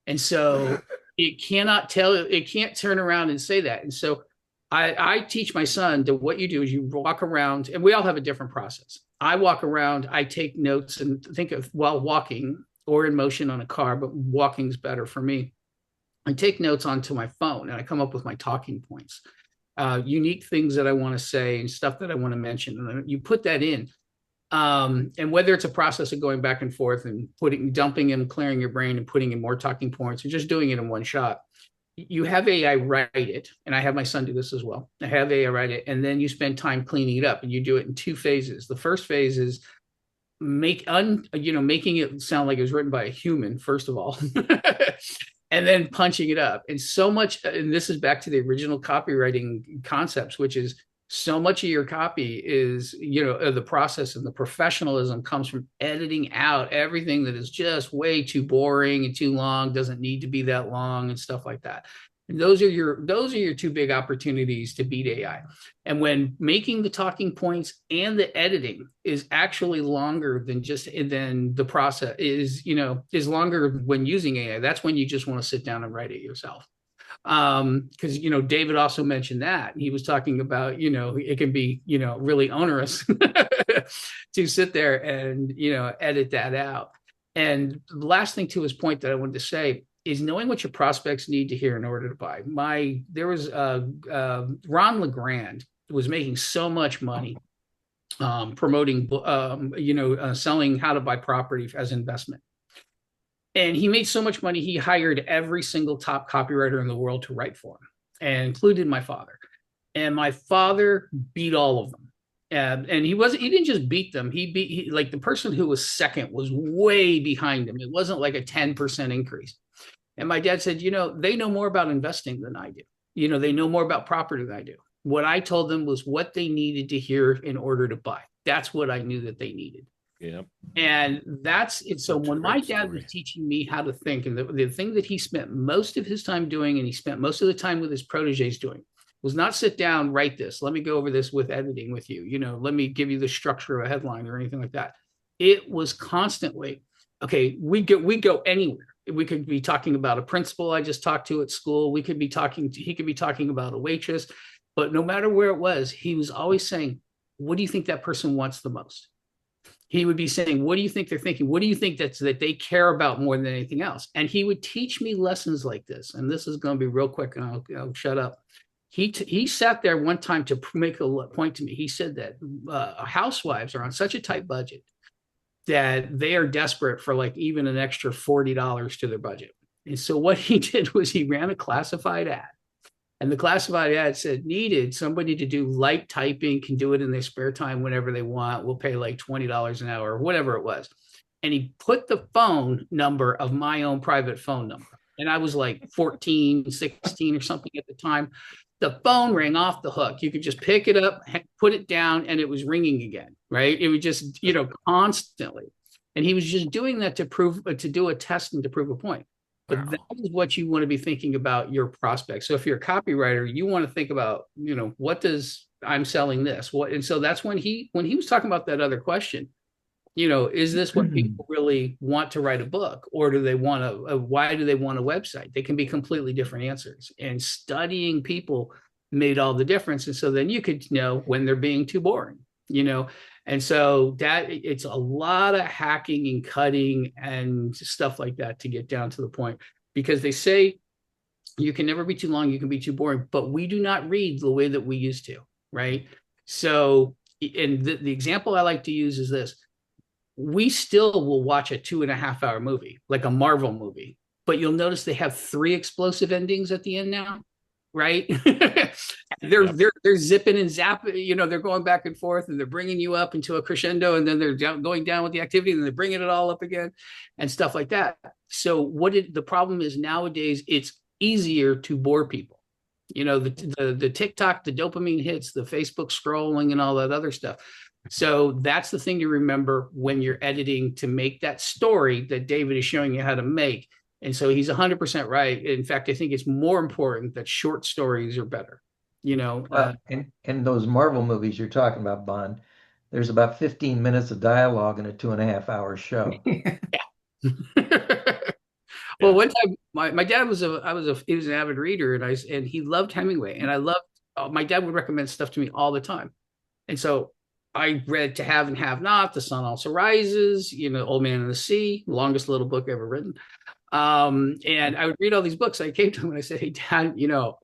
And so it can't turn around and say that. And so I teach my son that what you do is you walk around, and we all have a different process. I walk around, I take notes and think of while walking or in motion on a car, but walking is better for me. I take notes onto my phone and I come up with my talking points. Unique things that I want to say and stuff that I want to mention. And then you put that in. And whether it's a process of going back and forth and dumping and clearing your brain and putting in more talking points or just doing it in one shot, you have AI write it. And I have my son do this as well. I have AI write it. And then you spend time cleaning it up, and you do it in 2 phases. The first phase is making it sound like it was written by a human, first of all, and then punching it up. And so much, and this is back to the original copywriting concepts, which is so much of your copy is, the process and the professionalism comes from editing out everything that is just way too boring and too long, doesn't need to be that long and stuff like that. And those are your two big opportunities to beat AI. And when making the talking points and the editing is actually longer than the process is longer when using AI, that's when you just want to sit down and write it yourself. Because David also mentioned that he was talking about it can be really onerous to sit there and edit that out. And the last thing to his point that I wanted to say is knowing what your prospects need to hear in order to buy. There was Ron LeGrand was making so much money promoting selling how to buy property as investment. And he made so much money, he hired every single top copywriter in the world to write for him, and included my father. And my father beat all of them. And he didn't just beat them. Like the person who was second was way behind him. It wasn't like a 10% increase. And my dad said, they know more about investing than I do. They know more about property than I do. What I told them was what they needed to hear in order to buy. That's what I knew that they needed. Yeah. And that's it. So when my dad was teaching me how to think, and the thing that he spent most of his time doing, and he spent most of the time with his proteges doing, was not sit down, write this. Let me go over this with editing with you. Let me give you the structure of a headline or anything like that. It was constantly, okay, we go anywhere. We could be talking about a principal I just talked to at school. He could be talking about a waitress, but no matter where it was, he was always saying, what do you think that person wants the most? He would be saying, what do you think they're thinking? What do you think that they care about more than anything else? And he would teach me lessons like this. And this is going to be real quick, and I'll shut up. He sat there one time to make a point to me. He said that housewives are on such a tight budget that they are desperate for like even an extra $40 to their budget. And so what he did was he ran a classified ad. And the classified ad said, needed somebody to do light typing, can do it in their spare time whenever they want. We'll pay like $20 an hour, or whatever it was. And he put the phone number of my own private phone number. And I was like 14, 16 or something at the time. The phone rang off the hook. You could just pick it up, put it down, and it was ringing again, right? It was just, constantly. And he was just doing that to do a test and to prove a point. But wow. That is what you want to be thinking about your prospects. So if you're a copywriter, you want to think about, what does I'm selling this? And so that's when he was talking about that other question, is this what people really want to write a book, or do they want why do they want a website? They can be completely different answers, and studying people made all the difference. And so then you could know when they're being too boring, And so that it's a lot of hacking and cutting and stuff like that to get down to the point, because they say you can never be too long, you can be too boring, but we do not read the way that we used to, right? So, and the example I like to use is this. We still will watch a 2.5 hour movie, like a Marvel movie, but you'll notice they have 3 explosive endings at the end now, right? They're zipping and zapping, they're going back and forth, and they're bringing you up into a crescendo, and then they're going down with the activity, and they're bringing it all up again and stuff like that. So the problem is nowadays it's easier to bore people. The TikTok, the dopamine hits, the Facebook scrolling and all that other stuff. So that's the thing to remember when you're editing, to make that story that David is showing you how to make. And so he's 100% right. In fact, I think it's more important that short stories are better, and those Marvel movies you're talking about, Bond, there's about 15 minutes of dialogue in a 2.5 hour show. Well, one time my dad he was an avid reader, and he loved Hemingway, and my dad would recommend stuff to me all the time. And so I read To Have and Have Not, The Sun Also Rises, Old Man and the Sea, longest little book ever written. And I would read all these books. I came to him and I said, hey, Dad,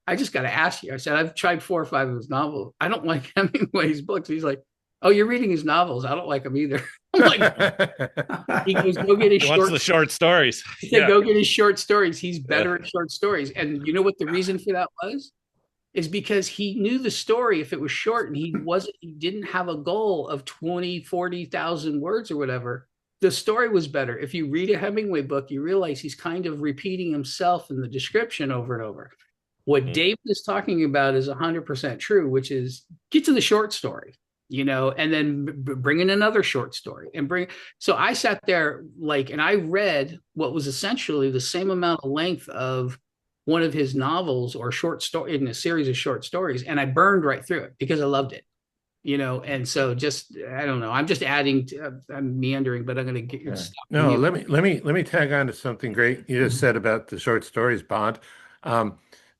I just got to ask you. I said, I've tried 4 or 5 of his novels. I don't like Hemingway's books. He's like, oh, you're reading his novels. I don't like them either. I'm like, he goes, go get his short stories. He said, go get his short stories. He's better at short stories. And you know what the reason for that was? is because he knew the story if it was short and he didn't have a goal of 20, 40,000 words or whatever. The story was better. If you read a Hemingway book, you realize he's kind of repeating himself in the description over and over. What David is talking about is 100% true, which is get to the short story, and then bring in another short story So I sat there and I read what was essentially the same amount of length of one of his novels or short story in a series of short stories. And I burned right through it because I loved it, and so I don't know, I'm just adding I'm meandering, but I'm going to get your stuff. No, let me tag on to something great you just said about the short stories, Bond.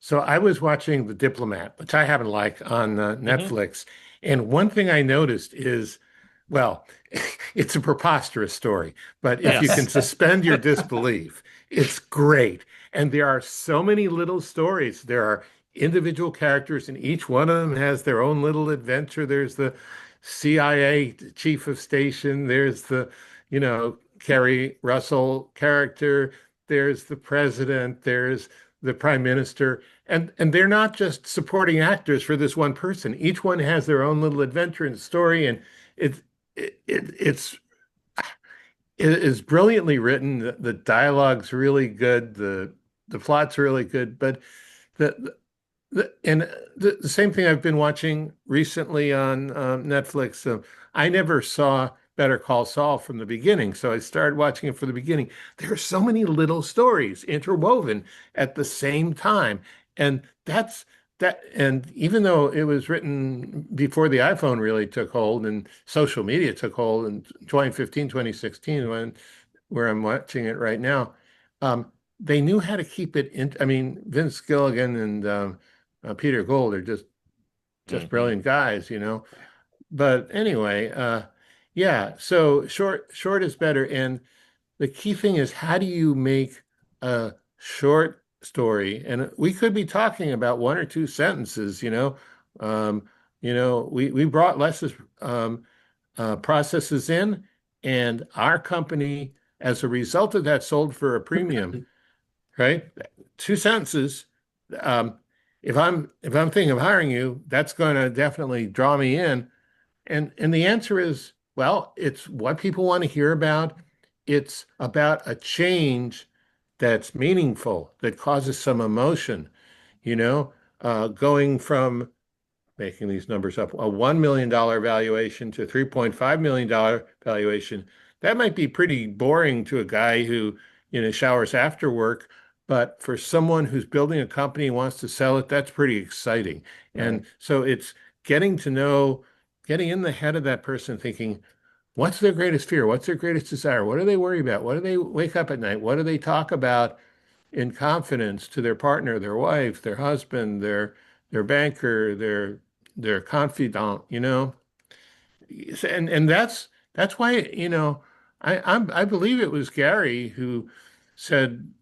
So I was watching The Diplomat, which I happen to like on Netflix. And one thing I noticed is, well, it's a preposterous story, but if you can suspend your disbelief, it's great. And there are so many little stories. There are individual characters, and each one of them has their own little adventure. There's the CIA chief of station. There's the, Kerry Russell character. There's the president. There's the prime minister. And they're not just supporting actors for this one person. Each one has their own little adventure and story, and it is brilliantly written. The dialogue's really good. The plot's really good. But the same thing I've been watching recently on Netflix. I never saw Better Call Saul from the beginning, so I started watching it from the beginning. There are so many little stories interwoven at the same time, and that's that. And even though it was written before the iPhone really took hold and social media took hold in 2015, 2016, where I'm watching it right now, they knew how to keep it in. I mean, Vince Gilligan and Peter Gould are just brilliant guys, But anyway, so short is better. And the key thing is, how do you make a short story? And we could be talking about one or two sentences, we brought Les's processes in, and our company, as a result of that, sold for a premium, right? Two sentences. If I'm thinking of hiring you, that's going to definitely draw me in. And the answer is, well, it's what people want to hear about. It's about a change that's meaningful, that causes some emotion, going from, making these numbers up, a $1 million valuation to $3.5 million valuation. That might be pretty boring to a guy who, showers after work. But for someone who's building a company and wants to sell it, that's pretty exciting. Right. And so it's getting in the head of that person, thinking, what's their greatest fear? What's their greatest desire? What do they worry about? What do they wake up at night? What do they talk about in confidence to their partner, their wife, their husband, their banker, their confidant, And that's why, I believe it was Gary who said,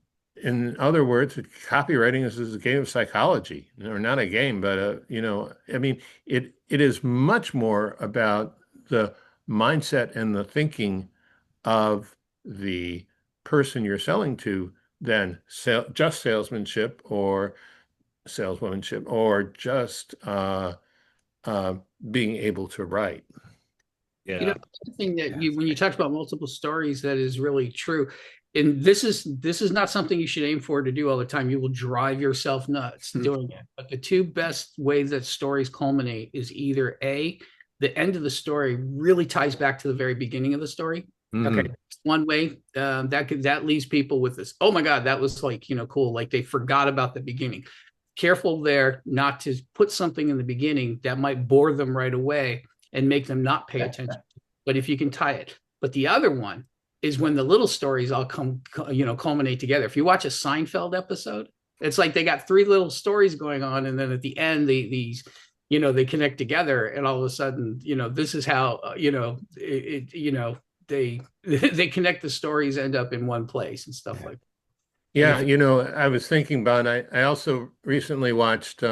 in other words, copywriting is a game of psychology, or not a game, but it is much more about the mindset and the thinking of the person you're selling to than just salesmanship or saleswomanship or just being able to write. Yeah. Something that when you talk about multiple stories, that is really true. And this is not something you should aim for to do all the time. You will drive yourself nuts doing it. But the two best ways that stories culminate is either A, the end of the story really ties back to the very beginning of the story. Okay, one way that leaves people with this, oh my God, that was cool. Like they forgot about the beginning. Careful there not to put something in the beginning that might bore them right away and make them not pay attention. But if you can tie it. But the other one is when the little stories all culminate together. If you watch a Seinfeld episode, it's like they got three little stories going on, and then at the end, they connect together, and all of a sudden, this is how they connect the stories, end up in one place and stuff like that. Yeah, I was thinking, Bon, I also recently watched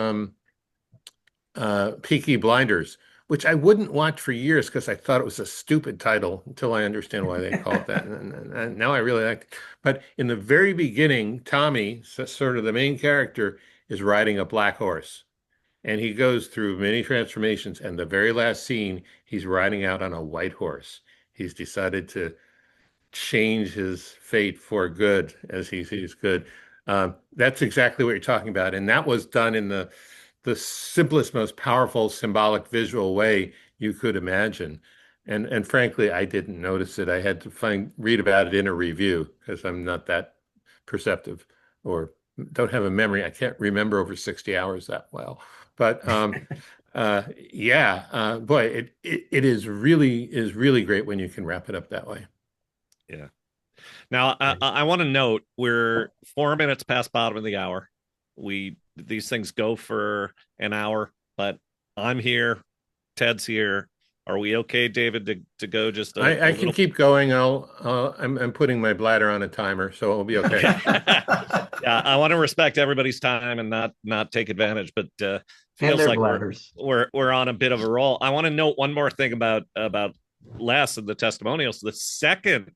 Peaky Blinders, which I wouldn't watch for years because I thought it was a stupid title until I understand why they call it that. And now I really like it. But in the very beginning, Tommy, sort of the main character, is riding a black horse. And he goes through many transformations. And the very last scene, he's riding out on a white horse. He's decided to change his fate for good as he sees good. That's exactly what you're talking about. And that was done in the simplest, most powerful, symbolic, visual way you could imagine. And frankly, I didn't notice it. I had to read about it in a review because I'm not that perceptive or don't have a memory. I can't remember over 60 hours that well. But yeah, boy, it is really great when you can wrap it up that way. Yeah. Now, I want to note we're 4 minutes past bottom of the hour. These things go for an hour, but I'm here, Ted's here. Are we okay, David, to go just I can keep going. I'm putting my bladder on a timer, so it'll be okay. Yeah, I want to respect everybody's time and not take advantage, but feels like we're on a bit of a roll. I want to note one more thing about Les and the testimonials. The second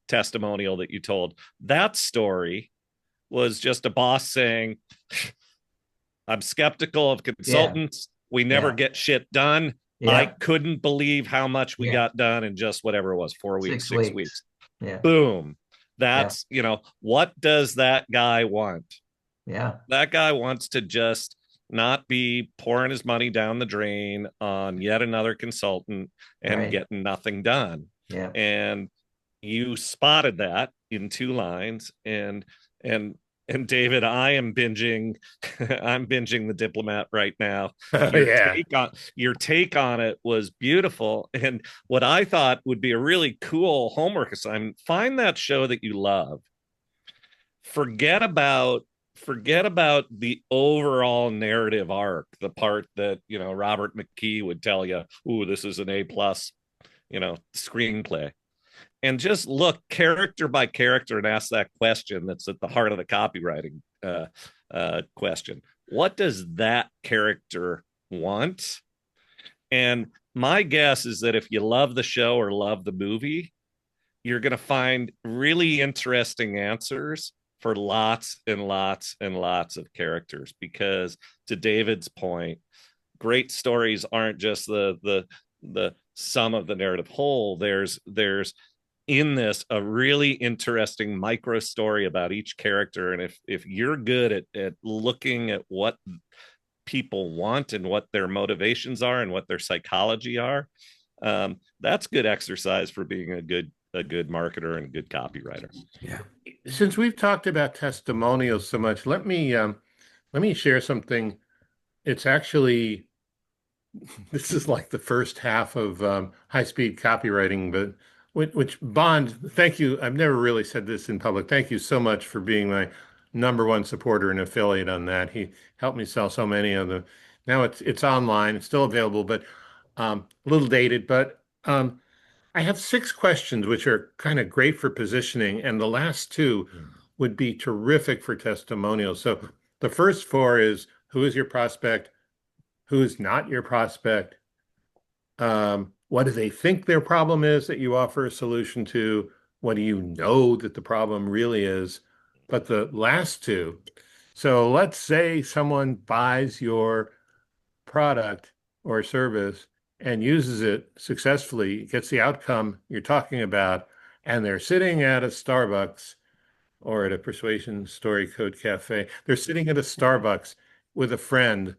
testimonial that you told, that story was just a boss saying, I'm skeptical of consultants. We never get shit done. I couldn't believe how much we got done in just whatever it was, 4 weeks, 6 weeks. Boom. That's, what does that guy want? Yeah. That guy wants to just not be pouring his money down the drain on yet another consultant and getting nothing done. Yeah. And you spotted that in 2 lines. And David, I am binging. I'm binging The Diplomat right now. Your take on it was beautiful. And what I thought would be a really cool homework assignment: find that show that you love. Forget about the overall narrative arc, the part that Robert McKee would tell you, "Ooh, this is an A+, screenplay." And just look character by character and ask that question that's at the heart of the copywriting question. What does that character want? And my guess is that if you love the show or love the movie, you're going to find really interesting answers for lots and lots and lots of characters. Because to David's point, great stories aren't just the sum of the narrative whole. There's in this a really interesting micro story about each character. And if you're good at looking at what people want and what their motivations are and what their psychology are, that's good exercise for being a good marketer and a good copywriter. Yeah. Since we've talked about testimonials so much, let me share something. It's actually, this is like the first half of high-speed copywriting, but which Bond, thank you. I've never really said this in public. Thank you so much for being my #1 supporter and affiliate on that. He helped me sell so many of them. Now it's online. It's still available, but a little dated. But I have 6 questions, which are kind of great for positioning, and the last 2 would be terrific for testimonials. So the first 4 is: who is your prospect? Who is not your prospect? What do they think their problem is that you offer a solution to? What do you know that the problem really is? But the last 2, so let's say someone buys your product or service and uses it successfully, gets the outcome you're talking about, and they're sitting at a Starbucks or at a Persuasion Story Code Cafe. They're sitting at a Starbucks with a friend,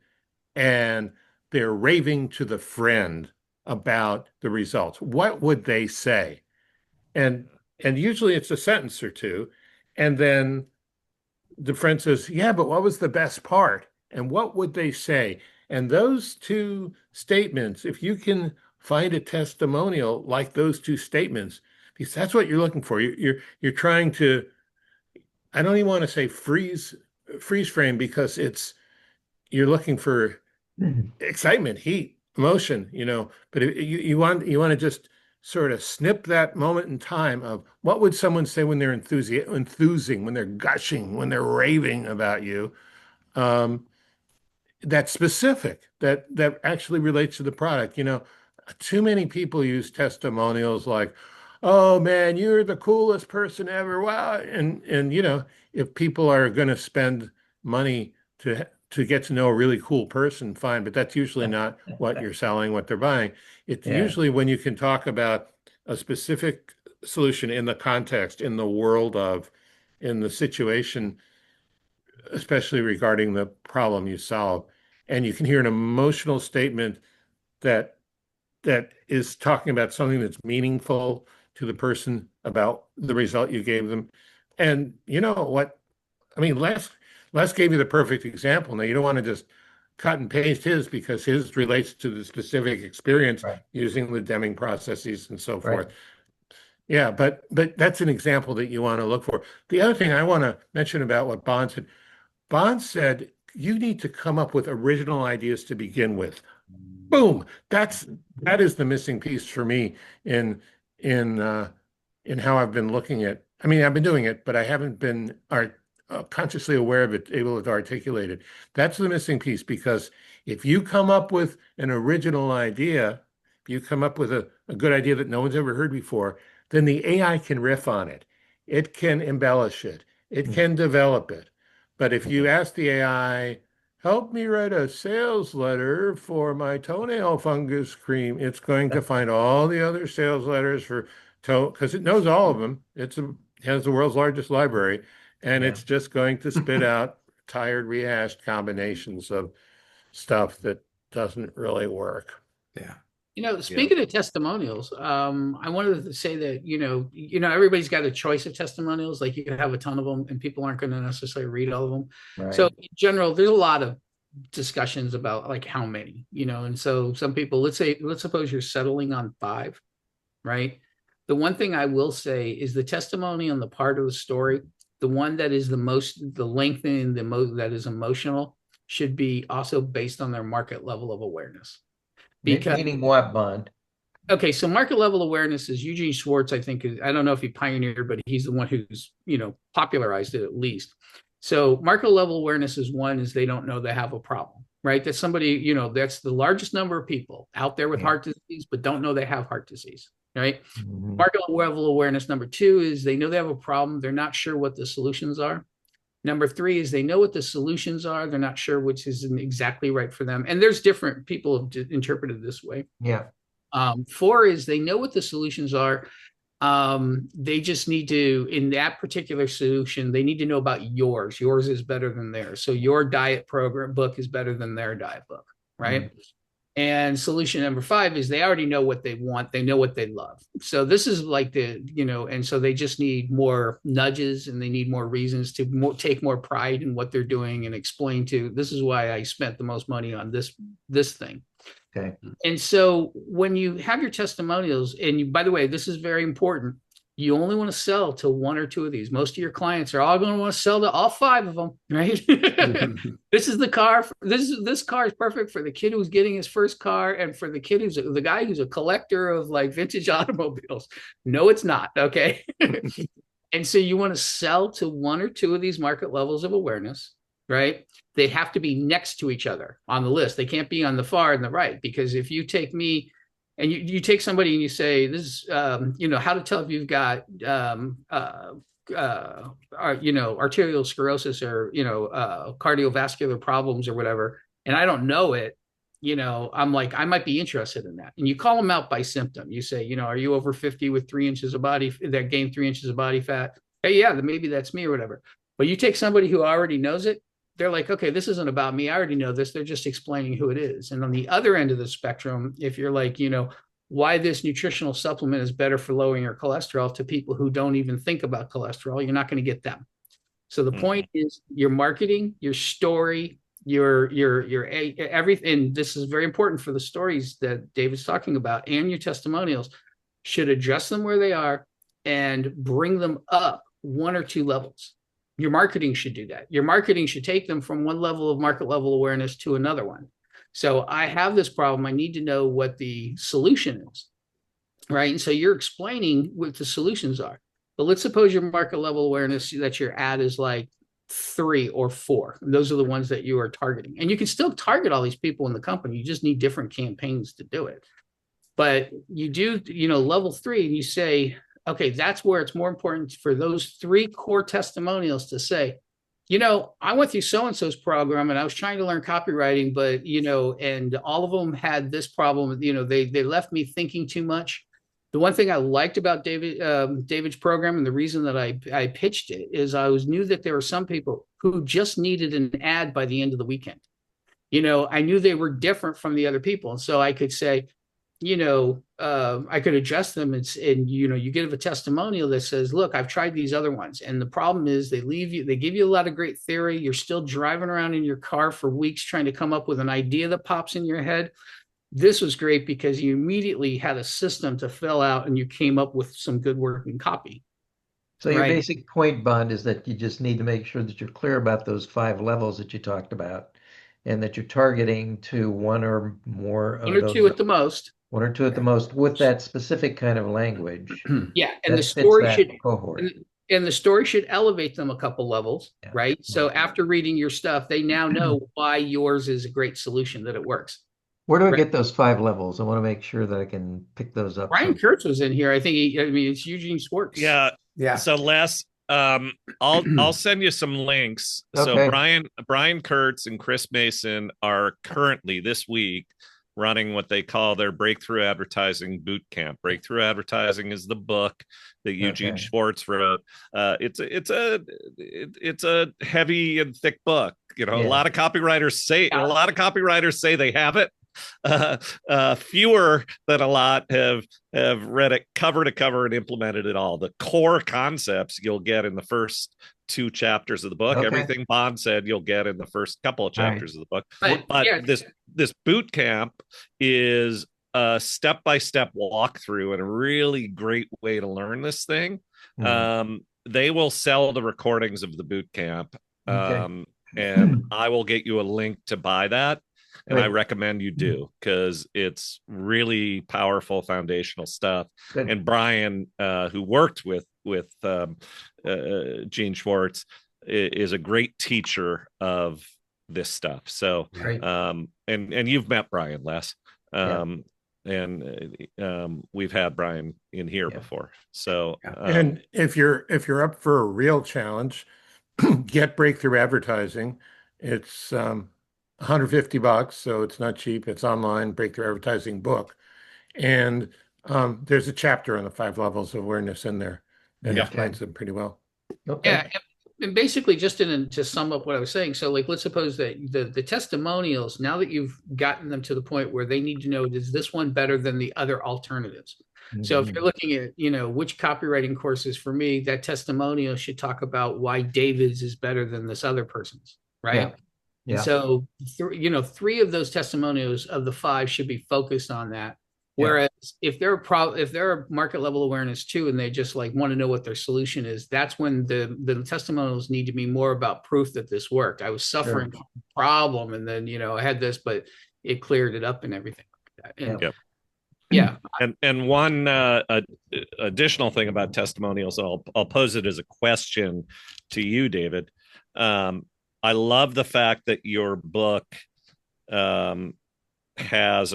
and they're raving to the friend about the results. What would they say? And usually it's a sentence or 2. And then the friend says, yeah, but what was the best part? And what would they say? And those 2 statements, if you can find a testimonial like those 2 statements, because that's what you're looking for. You're trying to, I don't even want to say freeze frame, because you're looking for excitement, heat, emotion, but you want to just sort of snip that moment in time of what would someone say when they're enthusing, when they're gushing, when they're raving about you, that's specific, that actually relates to the product. Too many people use testimonials like, oh man, you're the coolest person ever. Wow. And if people are going to spend money to to get to know a really cool person, fine, but that's usually not what you're selling, what they're buying. It's usually when you can talk about a specific solution in the context, in the world of, in the situation, especially regarding the problem you solve. And you can hear an emotional statement that is talking about something that's meaningful to the person about the result you gave them. And you know what? I mean, Les gave you the perfect example. Now, you don't want to just cut and paste his because his relates to the specific experience using the Deming processes and so forth. Yeah, but that's an example that you want to look for. The other thing I want to mention about what Bond said, you need to come up with original ideas to begin with. Boom. That is the missing piece for me in how I've been looking at. I mean, I've been doing it, but I haven't been consciously aware of it, able to articulate it. That's the missing piece, because if you come up with an original idea, if you come up with a good idea that no one's ever heard before, then the AI can riff on it. It can embellish it. It can develop it. But if you ask the AI, help me write a sales letter for my toenail fungus cream, it's going to find all the other sales letters for because it knows all of them. It has the world's largest library, and it's just going to spit out tired, rehashed combinations of stuff that doesn't really work. Yeah. Speaking of testimonials, I wanted to say that, everybody's got a choice of testimonials. Like, you can have a ton of them and people aren't going to necessarily read all of them. Right. So in general, there's a lot of discussions about like how many, and so some people, let's suppose you're settling on 5, right? The one thing I will say is the testimony on the part of the story, the one that is the length and that is emotional, should be also based on their market level of awareness. Meaning what, Bond? Okay, so market level awareness is Eugene Schwartz, I think. I don't know if he pioneered, but he's the one who's, popularized it at least. So market level awareness is they don't know they have a problem, right? That's somebody, that's the largest number of people out there with heart disease, but don't know they have heart disease, right? Mm-hmm. Market level awareness number 2 is they know they have a problem. They're not sure what the solutions are. Number 3 is they know what the solutions are. They're not sure which is exactly right for them. And there's different people have interpreted this way. Yeah. 4 is they know what the solutions are. They just need to, in that particular solution, they need to know about yours. Yours is better than theirs. So your diet program book is better than their diet book, right? Mm-hmm. And solution number 5 is they already know what they want. They know what they love. So this is like and so they just need more nudges and they need more reasons to take more pride in what they're doing and explain this is why I spent the most money on this thing. Okay. And so when you have your testimonials, and by the way, this is very important. You only want to sell to 1 or 2 of these. Most of your clients are all going to want to sell to all 5 of them, right? This is the car. This car is perfect for the kid who's getting his first car, and for the kid the guy who's a collector of like vintage automobiles. No, it's not. Okay. And so you want to sell to 1 or 2 of these market levels of awareness, right? They have to be next to each other on the list. They can't be on the far and the right, because if you take me and you take somebody and you say, this is, how to tell if you've got, arterial sclerosis or, cardiovascular problems or whatever, and I don't know it, I'm like, I might be interested in that. And you call them out by symptom. You say, are you over 50 with 3 inches of body that gained 3 inches of body fat? Hey, yeah, maybe that's me or whatever. But you take somebody who already knows it. They're like, okay, this isn't about me. I already know this. They're just explaining who it is. And on the other end of the spectrum, if you're like, why this nutritional supplement is better for lowering your cholesterol to people who don't even think about cholesterol, you're not going to get them. So the point is your marketing, your story, your everything. This is very important for the stories that David's talking about, and your testimonials should adjust them where they are and bring them up 1 or 2 levels. Your marketing should do that. Your marketing should take them from one level of market level awareness to another one. So I have this problem. I need to know what the solution is, right? And so you're explaining what the solutions are. But let's suppose your market level awareness that your ad is like 3 or 4. And those are the ones that you are targeting. And you can still target all these people in the company. You just need different campaigns to do it. But you do, level 3, and you say, okay, that's where it's more important for those 3 core testimonials to say, I went through so-and-so's program and I was trying to learn copywriting, but, and all of them had this problem. They left me thinking too much. The one thing I liked about David's program, and the reason that I pitched it, is knew that there were some people who just needed an ad by the end of the weekend. I knew they were different from the other people. And so I could say, I could adjust them and you give a testimonial that says, look, I've tried these other ones. And the problem is they give you a lot of great theory. You're still driving around in your car for weeks trying to come up with an idea that pops in your head. This was great because you immediately had a system to fill out and you came up with some good working copy. So your basic point, Bond, is that you just need to make sure that you're clear about those 5 levels that you talked about, and that you're targeting to one or more of those. 1 or 2 at the most. 1 or 2 at the most, with that specific kind of language. Yeah, and the story should cohort. And the story should elevate them a couple levels, right? So after reading your stuff, they now know why yours is a great solution, that it works. Where do I get those 5 levels? I want to make sure that I can pick those up. Brian Kurtz was in here. I think it's Eugene Schwartz. Yeah. So Les, I'll send you some links. Okay. So Brian Kurtz and Chris Mason are currently this week running what they call their Breakthrough Advertising Boot Camp. Breakthrough Advertising is the book that Eugene Schwartz wrote. It's a heavy and thick book. A lot of copywriters say they have it. Fewer than a lot have read it cover to cover and implemented it all. The core concepts you'll get in the first 2 chapters of the book. Everything Bond said you'll get in the first couple of chapters of the book. But this boot camp is a step-by-step walkthrough and a really great way to learn this thing. They will sell the recordings of the boot camp, and I will get you a link to buy that. And I recommend you do, because it's really powerful foundational stuff. Good. And Brian, who worked with Gene Schwartz, is a great teacher of this stuff. So, and you've met Brian, Les, and we've had Brian in here before. So, and if you're up for a real challenge, get Breakthrough Advertising. It's $150, so it's not cheap. It's online, Breakthrough Advertising book. And there's a chapter on the 5 levels of awareness in there that explains them pretty well. Yeah, and basically just to sum up what I was saying, so let's suppose that the testimonials, now that you've gotten them to the point where they need to know, is this one better than the other alternatives? So if you're looking at, which copywriting courses, for me, that testimonial should talk about why David's is better than this other person's, right? Yeah. So, 3 of those testimonials of the 5 should be focused on that. Whereas if they're a market level awareness too, and they just want to know what their solution is, that's when the testimonials need to be more about proof that this worked. I was suffering from a problem, and then I had this, but it cleared it up and everything like that. And, and one additional thing about testimonials, I'll pose it as a question to you, David. I love the fact that your book has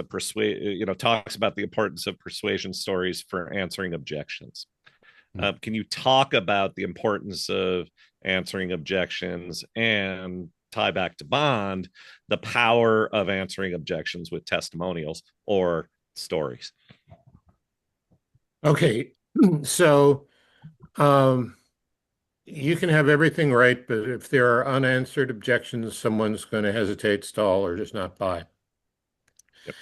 talks about the importance of persuasion stories for answering objections. Can you talk about the importance of answering objections, and tie back to Bond, the power of answering objections with testimonials or stories? Okay, so you can have everything right, but if there are unanswered objections, someone's going to hesitate, stall, or just not buy. Yep.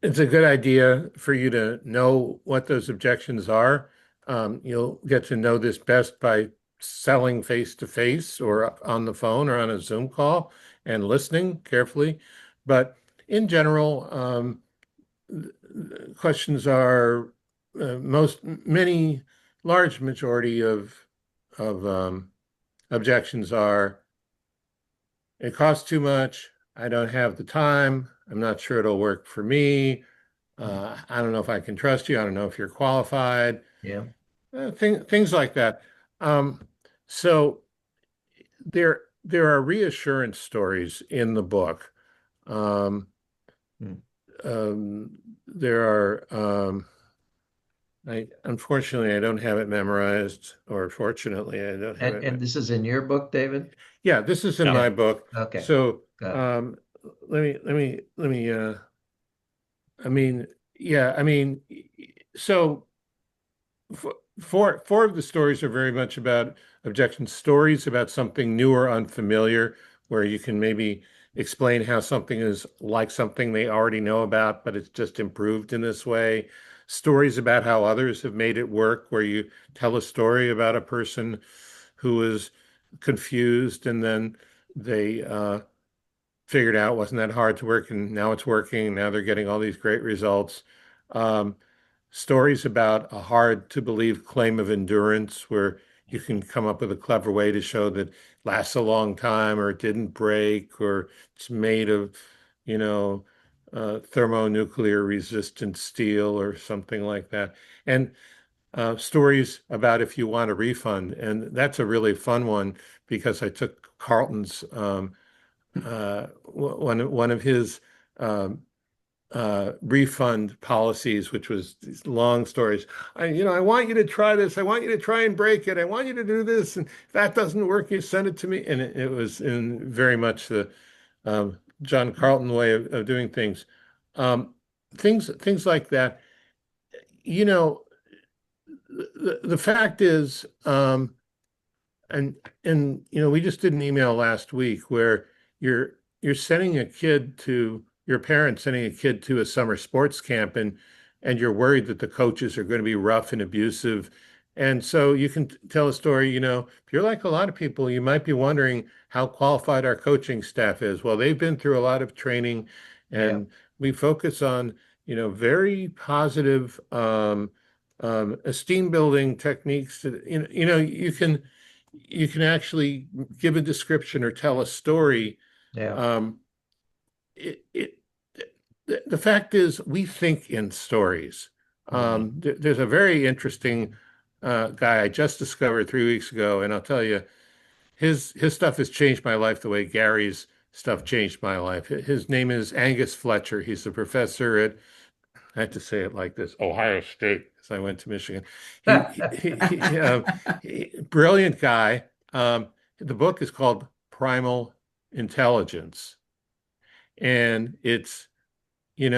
It's a good idea for you to know what those objections are. You'll get to know this best by selling face-to-face or on the phone or on a Zoom call and listening carefully. But in general, questions are large majority of objections are, it costs too much, I don't have the time, I'm not sure it'll work for me, I don't know if I can trust you, I don't know if you're qualified, things like that. So there are reassurance stories in the book. There are Unfortunately, I don't have it memorized, or fortunately, I don't have And it. this is in your book, David? Yeah, this is in Yeah. my book. Okay. So Got it. let me I mean, yeah, I mean, so four of the stories are very much about objection stories about something new or unfamiliar, where you can maybe explain how something is like something they already know about, but it's just improved in this way. Stories about how others have made it work, where you tell a story about a person who is confused and then they figured out it wasn't that hard to work, and now it's working. Now they're getting all these great results. Um, Stories about a hard to believe claim of endurance, where you can come up with a clever way to show that it lasts a long time, or it didn't break, or it's made of, you know, thermonuclear resistant steel or something like that. And stories about if you want a refund. And that's a really fun one because I took Carlton's one of his um, refund policies, which was these long stories. I want you to try this. I want you to try and break it. I want you to do this. And if that doesn't work, you send it to me. And it was in very much the John Carlton way of doing things. Um, things like that. You know, the fact is, and we just did an email last week where you're sending a kid to your parents sending a kid to a summer sports camp, and you're worried that the coaches are going to be rough and abusive. And so you can tell a story, if you're like a lot of people, you might be wondering how qualified our coaching staff is. Well, they've been through a lot of training, Yeah. and we focus on, very positive esteem building techniques that, you can actually give a description or tell a story. Yeah. Um, it, it, the fact is, we think in stories. There's a very interesting guy I just discovered 3 weeks ago, and I'll tell you, his stuff has changed my life the way Gary's stuff changed my life. His name is Angus Fletcher. He's a professor at, I have to say it like this, Ohio State, because I went to Michigan. Brilliant guy. The book is called Primal Intelligence. And it's, you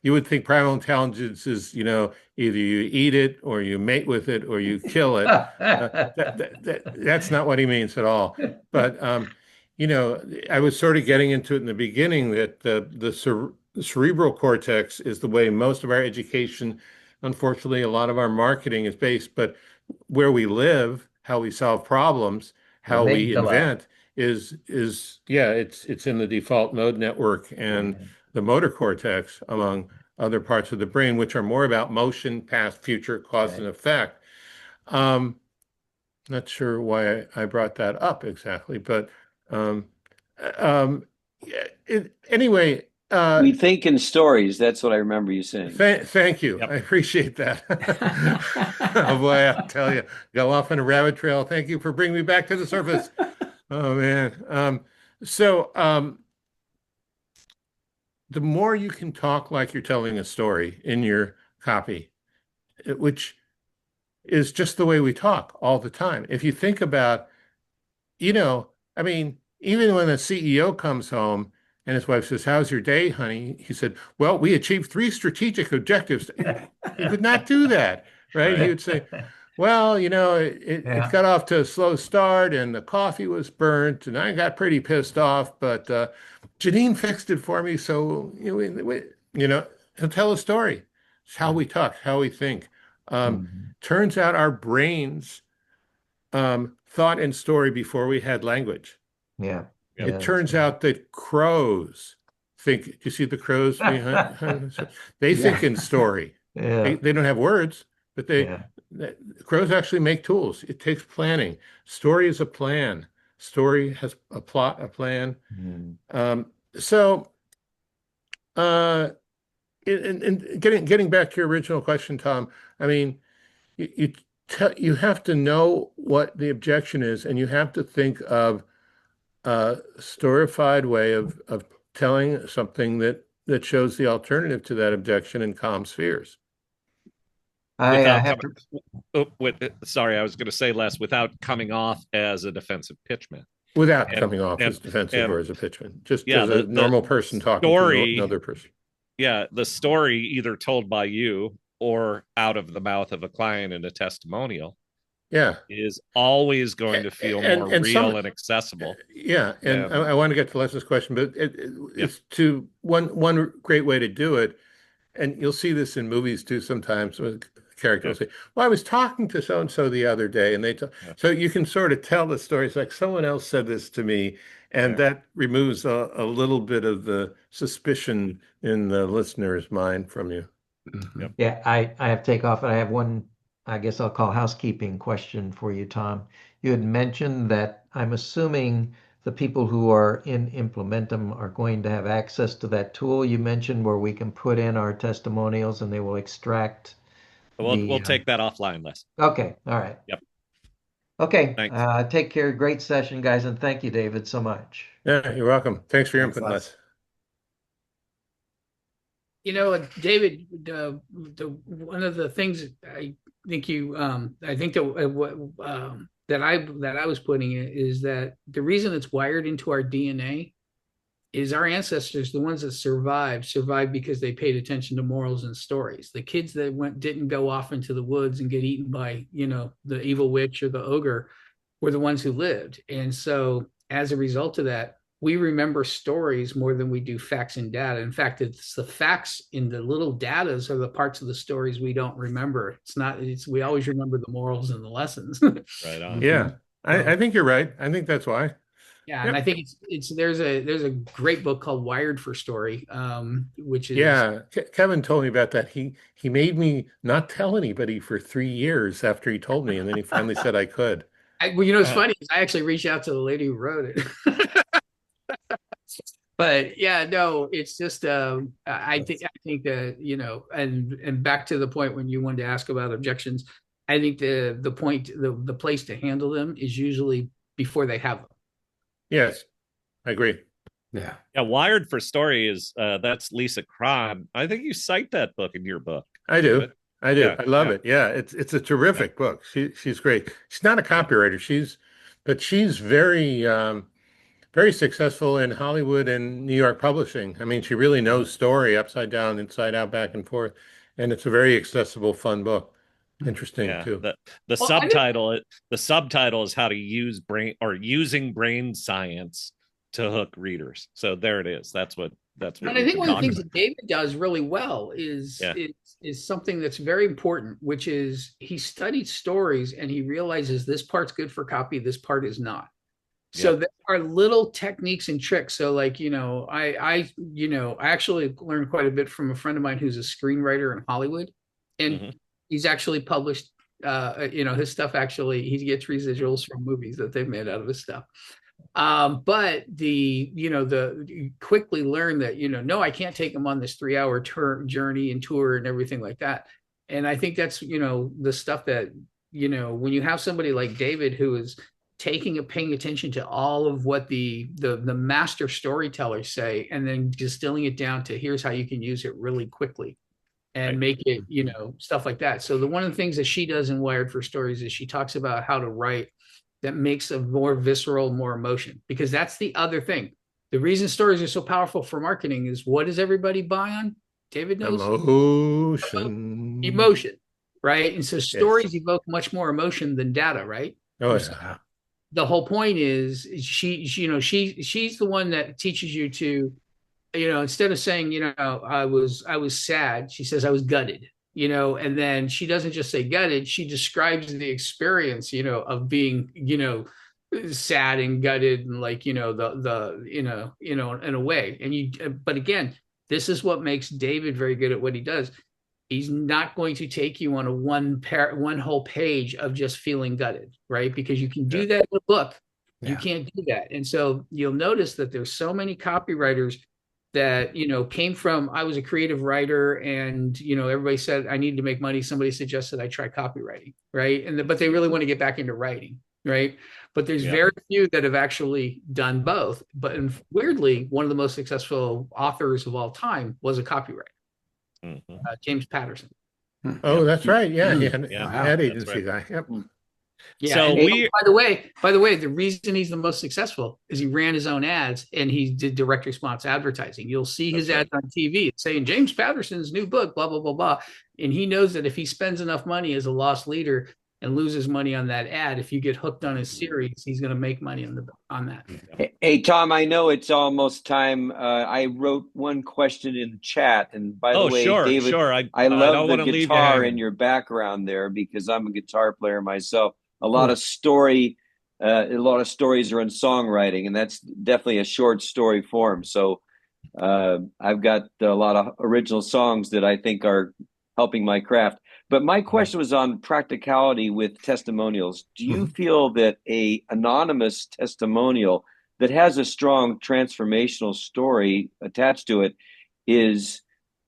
would think primal intelligence is, either you eat it or you mate with it or you kill it. That's not what he means at all. But, I was sort of getting into it in the beginning that the cerebral cortex is the way most of our education, unfortunately, a lot of our marketing is based, but where we live, how we solve problems, how we Amygdala. invent yeah, it's in the default mode network and the motor cortex, among other parts of the brain, which are more about motion, past, future, cause and effect. Not sure why I brought that up exactly, but anyway, We think in stories. That's what I remember you saying. thank you. Yep. I appreciate that. Oh boy, I'll tell you, go off on a rabbit trail. Thank you for bringing me back to the surface. Oh man. The more you can talk like you're telling a story in your copy, which is just the way we talk all the time. If you think about, I mean, even when a CEO comes home and his wife says, "How's your day, honey?" He said, "Well, we achieved 3 strategic objectives." He would not do that, right? He would say, "Well, it got off to a slow start and the coffee was burnt and I got pretty pissed off, but Janine fixed it for me." So, he'll tell a story. It's how we talk, how we think. Turns out our brains thought in story before we had language. Yeah. It turns out that crows think, do you see the crows? They think in story. Yeah. They don't have words, but crows actually make tools. It takes planning. Story is a plan. Story has a plot, a plan. So, and getting back to your original question, Tom, I mean, you have to know what the objection is, and you have to think of a storified way of telling something that shows the alternative to that objection and calms fears. I without have coming, to. sorry, I was going to say less, without coming off as a defensive pitchman. Without And coming off as defensive or as a pitchman, just yeah, as a normal person talking to another person. Yeah, the story either told by you or out of the mouth of a client in a testimonial is always going to feel more real and accessible. Yeah, and I want to get to Les's question, but it's to one great way to do it, and you'll see this in movies too sometimes. With characters will say, "Well, I was talking to so and so the other day," and so you can sort of tell the stories like someone else said this to me, and that removes a little bit of the suspicion in the listener's mind from you. Yep. Yeah, I have to take off, and I have one, I guess I'll call housekeeping question for you, Tom. You had mentioned that I'm assuming the people who are in Implementum are going to have access to that tool you mentioned where we can put in our testimonials and they will extract. We'll take that offline, Les. Okay. All right. Yep. Okay. Take care. Great session, guys. And thank you, David, so much. Yeah, you're welcome. Thanks for your input, Les. You know, David, one of the things I think that I was putting it is that the reason it's wired into our DNA is our ancestors, the ones that survived because they paid attention to morals and stories. The kids that didn't go off into the woods and get eaten by, the evil witch or the ogre were the ones who lived. And so as a result of that, we remember stories more than we do facts and data. In fact, it's the facts in the little datas are the parts of the stories we don't remember. We always remember the morals and the lessons. Right on. Yeah, I think you're right. I think that's why. Yeah, and I think there's a great book called Wired for Story, which is Kevin told me about that. He made me not tell anybody for 3 years after he told me, and then he finally said I could. It's funny because I actually reached out to the lady who wrote it. But yeah, no, it's just I think that and back to the point when you wanted to ask about objections, I think the place to handle them is usually before they have them. Yes, I agree. Yeah. Wired for Story is that's Lisa Cron. I think you cite that book in your book. I do. I love it. Yeah, it's a terrific book. She's great. She's not a copywriter. She's very very successful in Hollywood and New York publishing. I mean, she really knows story upside down, inside out, back and forth, and it's a very accessible, fun book. Interesting too. The subtitle is how to use using brain science to hook readers. So there it is. That's what. And I think one of the things that David does really well is something that's very important, which is he studied stories and he realizes this part's good for copy, this part is not. So there are little techniques and tricks. So like, I actually learned quite a bit from a friend of mine who's a screenwriter in Hollywood, and he's actually published, his stuff he gets residuals from movies that they've made out of his stuff. But you quickly learn that, no, I can't take him on this 3-hour journey and tour and everything like that. And I think that's, the stuff that, when you have somebody like David, who is paying attention to all of what the master storytellers say, and then distilling it down to here's how you can use it really quickly and make it, stuff like that. So one of the things that she does in Wired for Stories is she talks about how to write that makes a more visceral, more emotion, because that's the other thing. The reason stories are so powerful for marketing is what does everybody buy on? David knows. Emotion, right? And so stories evoke much more emotion than data, right? Oh, yeah. The whole point is she's the one that teaches you to, instead of saying, I was sad, she says I was gutted, and then she doesn't just say gutted, she describes the experience, of being, sad and gutted and like, in a way. But again, this is what makes David very good at what he does. He's not going to take you on one whole page of just feeling gutted, right? Because you can do that in a book. You can't do that. And so you'll notice that there's so many copywriters that, came from, I was a creative writer and, everybody said I needed to make money. Somebody suggested I try copywriting, right? But they really want to get back into writing, right? But there's very few that have actually done both. But weirdly, one of the most successful authors of all time was a copywriter. James Patterson. Oh, that's right. Yeah, Yeah, ad that's agency right. guy. Yep. Yeah. So and we by the way, the reason he's the most successful is he ran his own ads and he did direct response advertising. You'll see his That's ads on TV saying James Patterson's new book, blah, blah, blah, blah. And he knows that if he spends enough money as a loss leader and loses money on that ad, if you get hooked on his series, he's going to make money on that. Hey, Tom, I know it's almost time. I wrote one question in the chat. And by the way, David, sure. I love don't the want to leave you guitar hanging. in your background there because I'm a guitar player myself. A lot Cool. of stories are in songwriting, and that's definitely a short story form. So I've got a lot of original songs that I think are helping my craft. But my question was on practicality with testimonials. Do you feel that a anonymous testimonial that has a strong transformational story attached to it is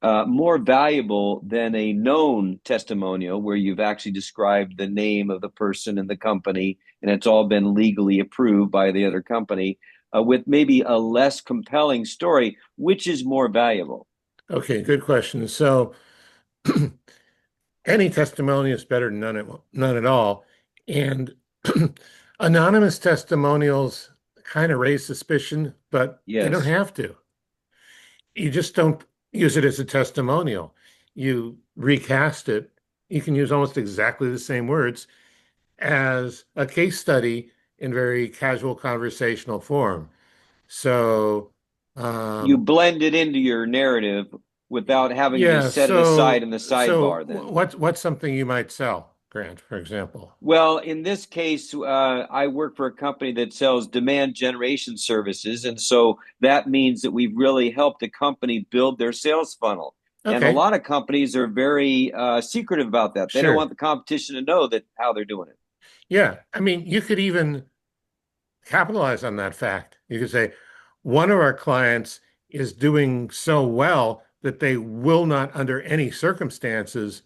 more valuable than a known testimonial where you've actually described the name of the person and the company and it's all been legally approved by the other company with maybe a less compelling story? Which is more valuable? Okay, good question. So any testimony is better than none at all. And anonymous testimonials kind of raise suspicion, but they don't Yes. have to. You just don't use it as a testimonial. You recast it. You can use almost exactly the same words as a case study in very casual conversational form. So, You blend it into your narrative without having to set it aside in the sidebar then. What's something you might sell, Grant, for example? Well, in this case, I work for a company that sells demand generation services. And so that means that we've really helped a company build their sales funnel. Okay. And a lot of companies are very secretive about that. They don't want the competition to know that how they're doing it. Yeah. I mean, you could even capitalize on that fact. You could say, one of our clients is doing so well that they will not, under any circumstances,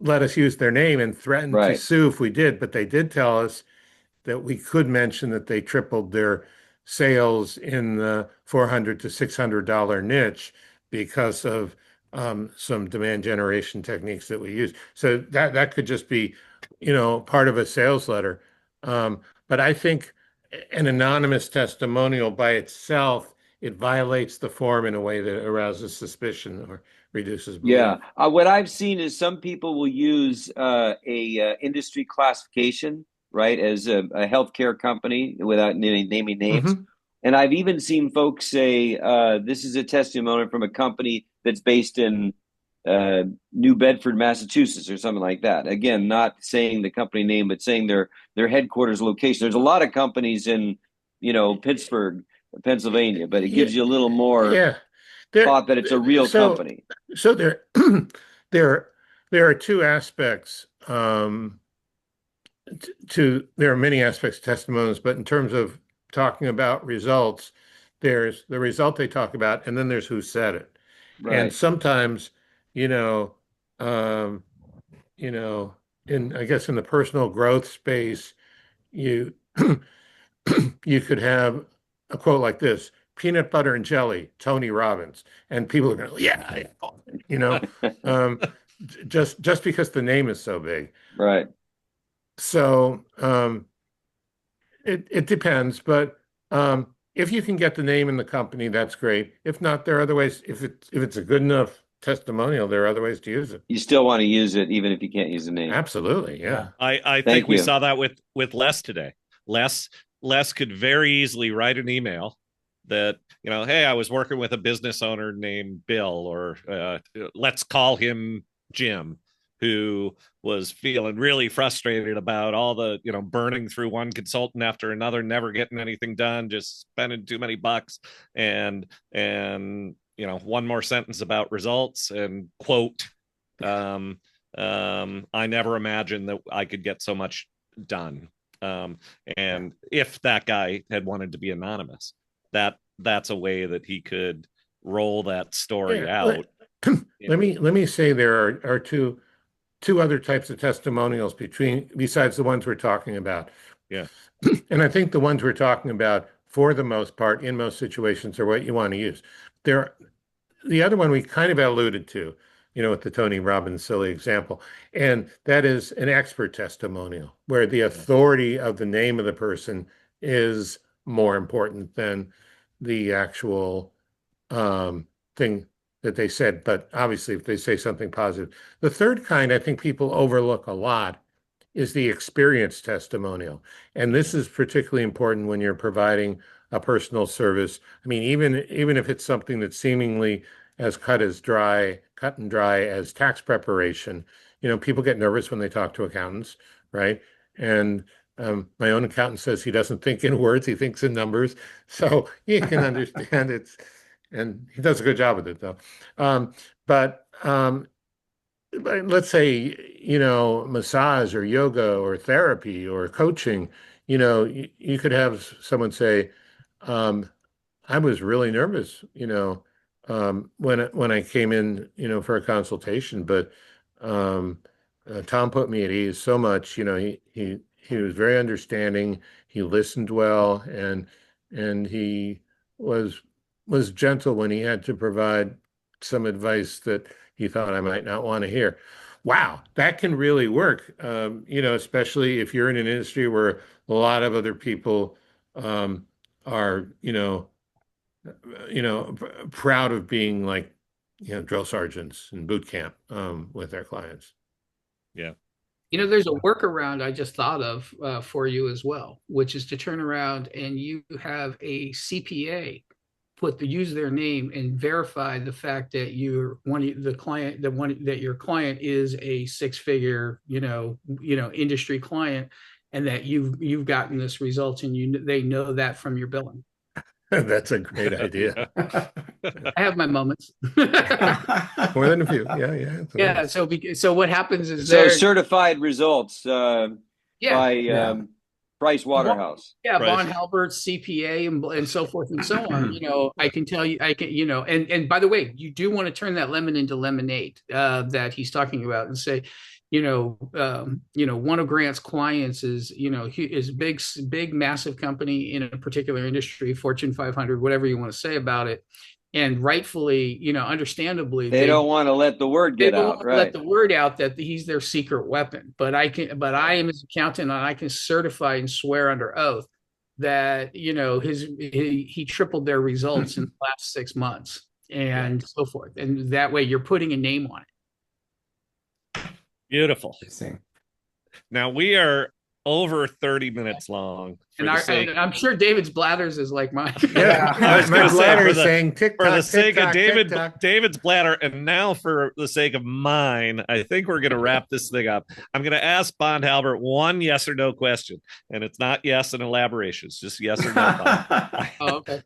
let us use their name and threaten to sue if we did. But they did tell us that we could mention that they tripled their sales in the $400 to $600 niche because of some demand generation techniques that we use. So that could just be, part of a sales letter. But I think an anonymous testimonial by itself, it violates the form in a way that arouses suspicion or reduces belief. Yeah. What I've seen is some people will use a industry classification, right, as a healthcare company without naming names. And I've even seen folks say, this is a testimonial from a company that's based in New Bedford, Massachusetts, or something like that. Again, not saying the company name, but saying their headquarters location. There's a lot of companies in, Pittsburgh, Pennsylvania, but it gives you a little more thought that it's a real company. So there are two aspects there are many aspects of testimonials, but in terms of talking about results, there's the result they talk about, and then there's who said it. Right. And sometimes, in I guess in the personal growth space, you you could have a quote like this: peanut butter and jelly, Tony Robbins, and people are going, just because the name is so big. Right. So it depends, but if you can get the name in the company, that's great. If not, there are other ways. If it's a good enough testimonial, there are other ways to use it. You still want to use it even if you can't use the name. Absolutely, yeah. I think we saw that with Les today. Les could very easily write an email that, hey, I was working with a business owner named Bill, or let's call him Jim, who was feeling really frustrated about all the, burning through one consultant after another, never getting anything done, just spending too many bucks, and one more sentence about results and quote, I never imagined that I could get so much done. And if that guy had wanted to be anonymous, that's a way that he could roll that story out. Let me say there are two other types of testimonials besides the ones we're talking about. Yeah. And I think the ones we're talking about, for the most part, in most situations, are what you want to use. The other one we kind of alluded to, with the Tony Robbins silly example. And that is an expert testimonial where the authority of the name of the person is more important than the actual thing that they said. But obviously, if they say something positive. The third kind I think people overlook a lot is the experience testimonial. And this is particularly important when you're providing a personal service. I mean, even if it's something that's seemingly as cut and dry as tax preparation, people get nervous when they talk to accountants, right? And my own accountant says he doesn't think in words, he thinks in numbers. So you can understand and he does a good job with it though. But let's say, massage or yoga or therapy or coaching, you could have someone say, I was really nervous, when I came in, for a consultation, but Tom put me at ease so much. He was very understanding. He listened well, and he was gentle when he had to provide some advice that he thought I might not want to hear. Wow, that can really work. Especially if you're in an industry where a lot of other people are, proud of being like, drill sergeants in boot camp with their clients. Yeah. There's a workaround I just thought of for you as well, which is to turn around and you have a CPA use their name and verify the fact that that your client is a six-figure, industry client, and that you've gotten this results, and they know that from your billing. That's a great idea. I have my moments. More than a few. Yeah. Yeah. So what happens is certified results by Price Waterhouse. Yeah, Von Halbert's CPA and so forth and so on. I can tell you, and by the way, you do want to turn that lemon into lemonade that he's talking about, and say, one of Grant's clients is big, massive company in a particular industry, Fortune 500, whatever you want to say about it. And rightfully, understandably, they don't want to let the word get out, right? Let the word out that he's their secret weapon. But I am his accountant, and I can certify and swear under oath that he tripled their results in the last 6 months and so forth. And that way, you're putting a name on it. Beautiful. Now we are over 30 minutes long. And I'm sure David's blathers is like mine. Yeah, I was my bladder is saying for the sake of David's bladder, and now for the sake of mine, I think we're going to wrap this thing up. I'm going to ask Bond Halbert one yes or no question, and it's not yes and elaboration. It's just yes or no. Oh, okay.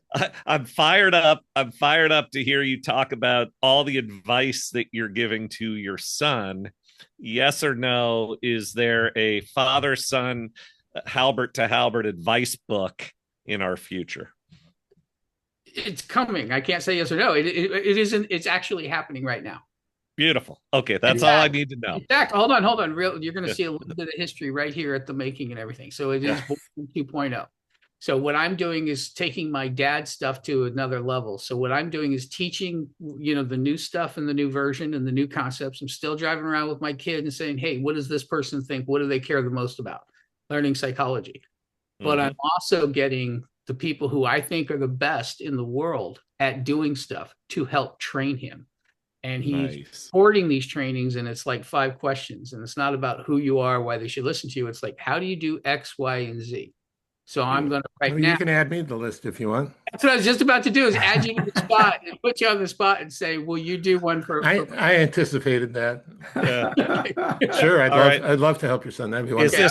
I'm fired up. I'm fired up to hear you talk about all the advice that you're giving to your son. Yes or no, is there a father-son Halbert to Halbert advice book in our future? It's coming. I can't say yes or no. It isn't. It's actually happening right now. Beautiful. Okay, that's all I need to know. In fact, hold on. You're going to see a little bit of history right here at the making and everything. So it is 2.0. So what I'm doing is taking my dad's stuff to another level. So what I'm doing is teaching, the new stuff and the new version and the new concepts. I'm still driving around with my kid and saying, hey, what does this person think? What do they care the most about? Learning psychology. But I'm also getting the people who I think are the best in the world at doing stuff to help train him. And he's supporting these trainings, and it's like 5 questions. And it's not about who you are, why they should listen to you. It's like, how do you do X, Y, and Z? So I'm going to now. You can add me to the list if you want. That's what I was just about to do, is add you to the spot and put you on the spot and say, will you do one for I anticipated that. Yeah. Sure. I'd love to help your son. That'd be wonderful.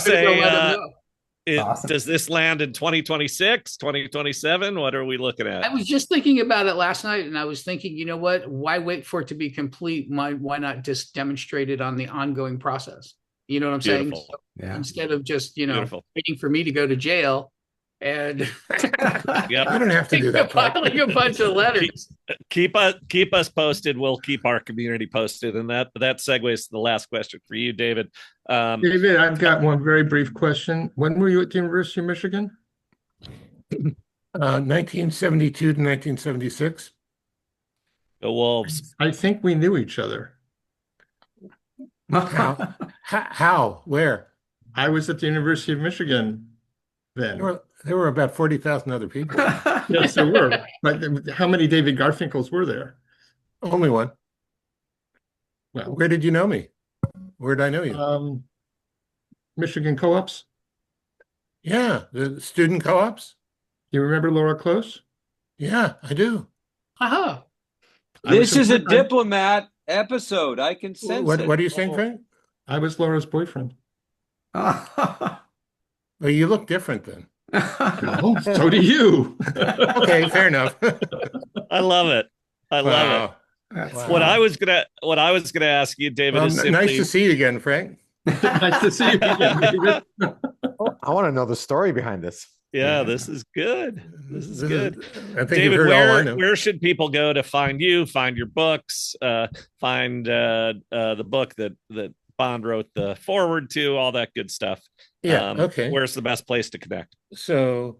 Awesome. Does this land in 2026, 2027? What are we looking at? I was just thinking about it last night, and I was thinking, you know what? Why wait for it to be complete? Why not just demonstrate it on the ongoing process? You know what I'm saying? So instead of just, waiting for me to go to jail and I don't have to do that. Filing a bunch of letters. Keep us posted. We'll keep our community posted. And that segues to the last question for you, David. David, I've got one very brief question. When were you at the University of Michigan? 1972 to 1976. The Wolves. I think we knew each other. How? Where? I was at the University of Michigan then. There were about 40,000 other people. Yes, there were. But how many David Garfinkels were there? Only one. Well, Where did you know me? Where did I know you? Michigan co-ops. Yeah, the student co-ops. You remember Laura Close? Yeah, I do. Aha. This is a diplomat episode. I can sense it. What are you saying, Frank? I was Laura's boyfriend. Well, you look different then. Oh, so do you. Okay, fair enough. I love it. I love Wow. it. Wow. What I was gonna ask you, David, Well, is simply, nice to see you again, Frank. Nice to see you again, David. I want to know the story behind this. yeah, this is good. This is good. I think David, you've heard all I know. where should people go to find you, find your books, find the book that Bond wrote the forward to, all that good stuff? Yeah, okay. Where's the best place to connect? So,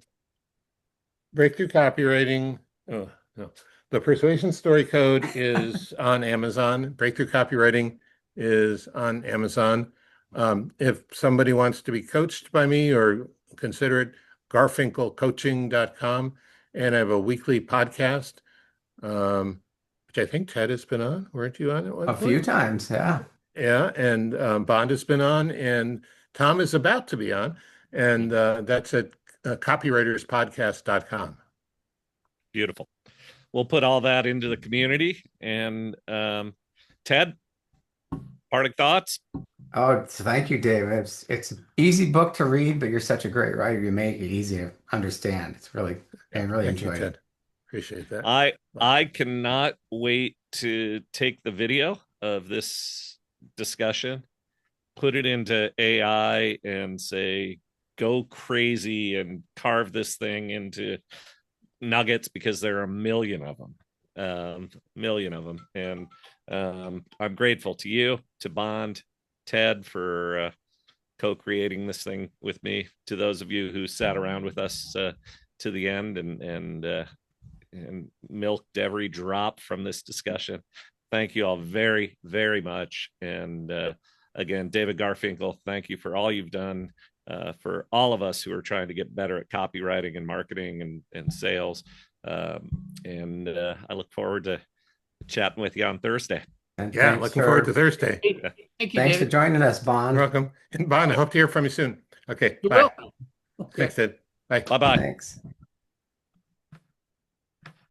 Breakthrough Copywriting. Oh, no. The Persuasion Story Code is on Amazon. Breakthrough Copywriting is on Amazon. If somebody wants to be coached by me or consider it, garfinkelcoaching.com. And I have a weekly podcast, which I think Ted has been on. Weren't you on it? A few times, yeah. Yeah, and Bond has been on, and Tom is about to be on. And that's at copywriterspodcast.com. Beautiful. We'll put all that into the community. And Ted, parting thoughts? Oh, thank you, Dave. It's an easy book to read, but you're such a great writer. You make it easy to understand. It's really, I really Thank you, enjoyed Ted. it. Appreciate that. I cannot wait to take the video of this discussion, put it into AI, and say, go crazy and carve this thing into nuggets, because there are a million of them. And I'm grateful to you, to Bond, Ted, for co-creating this thing with me, to those of you who sat around with us to the end and milked every drop from this discussion. Thank you all very, very much. And again, David Garfinkel, thank you for all you've done for all of us who are trying to get better at copywriting and marketing and sales. And I look forward to chatting with you on Thursday. And Yeah, thanks looking forward to Thursday. Thank you, Thanks for David. joining us, Bond. You're welcome. And Bond, I hope to hear from you soon. Okay, You're bye. welcome. Okay. Thanks, Ted. Bye. Bye-bye. Thanks.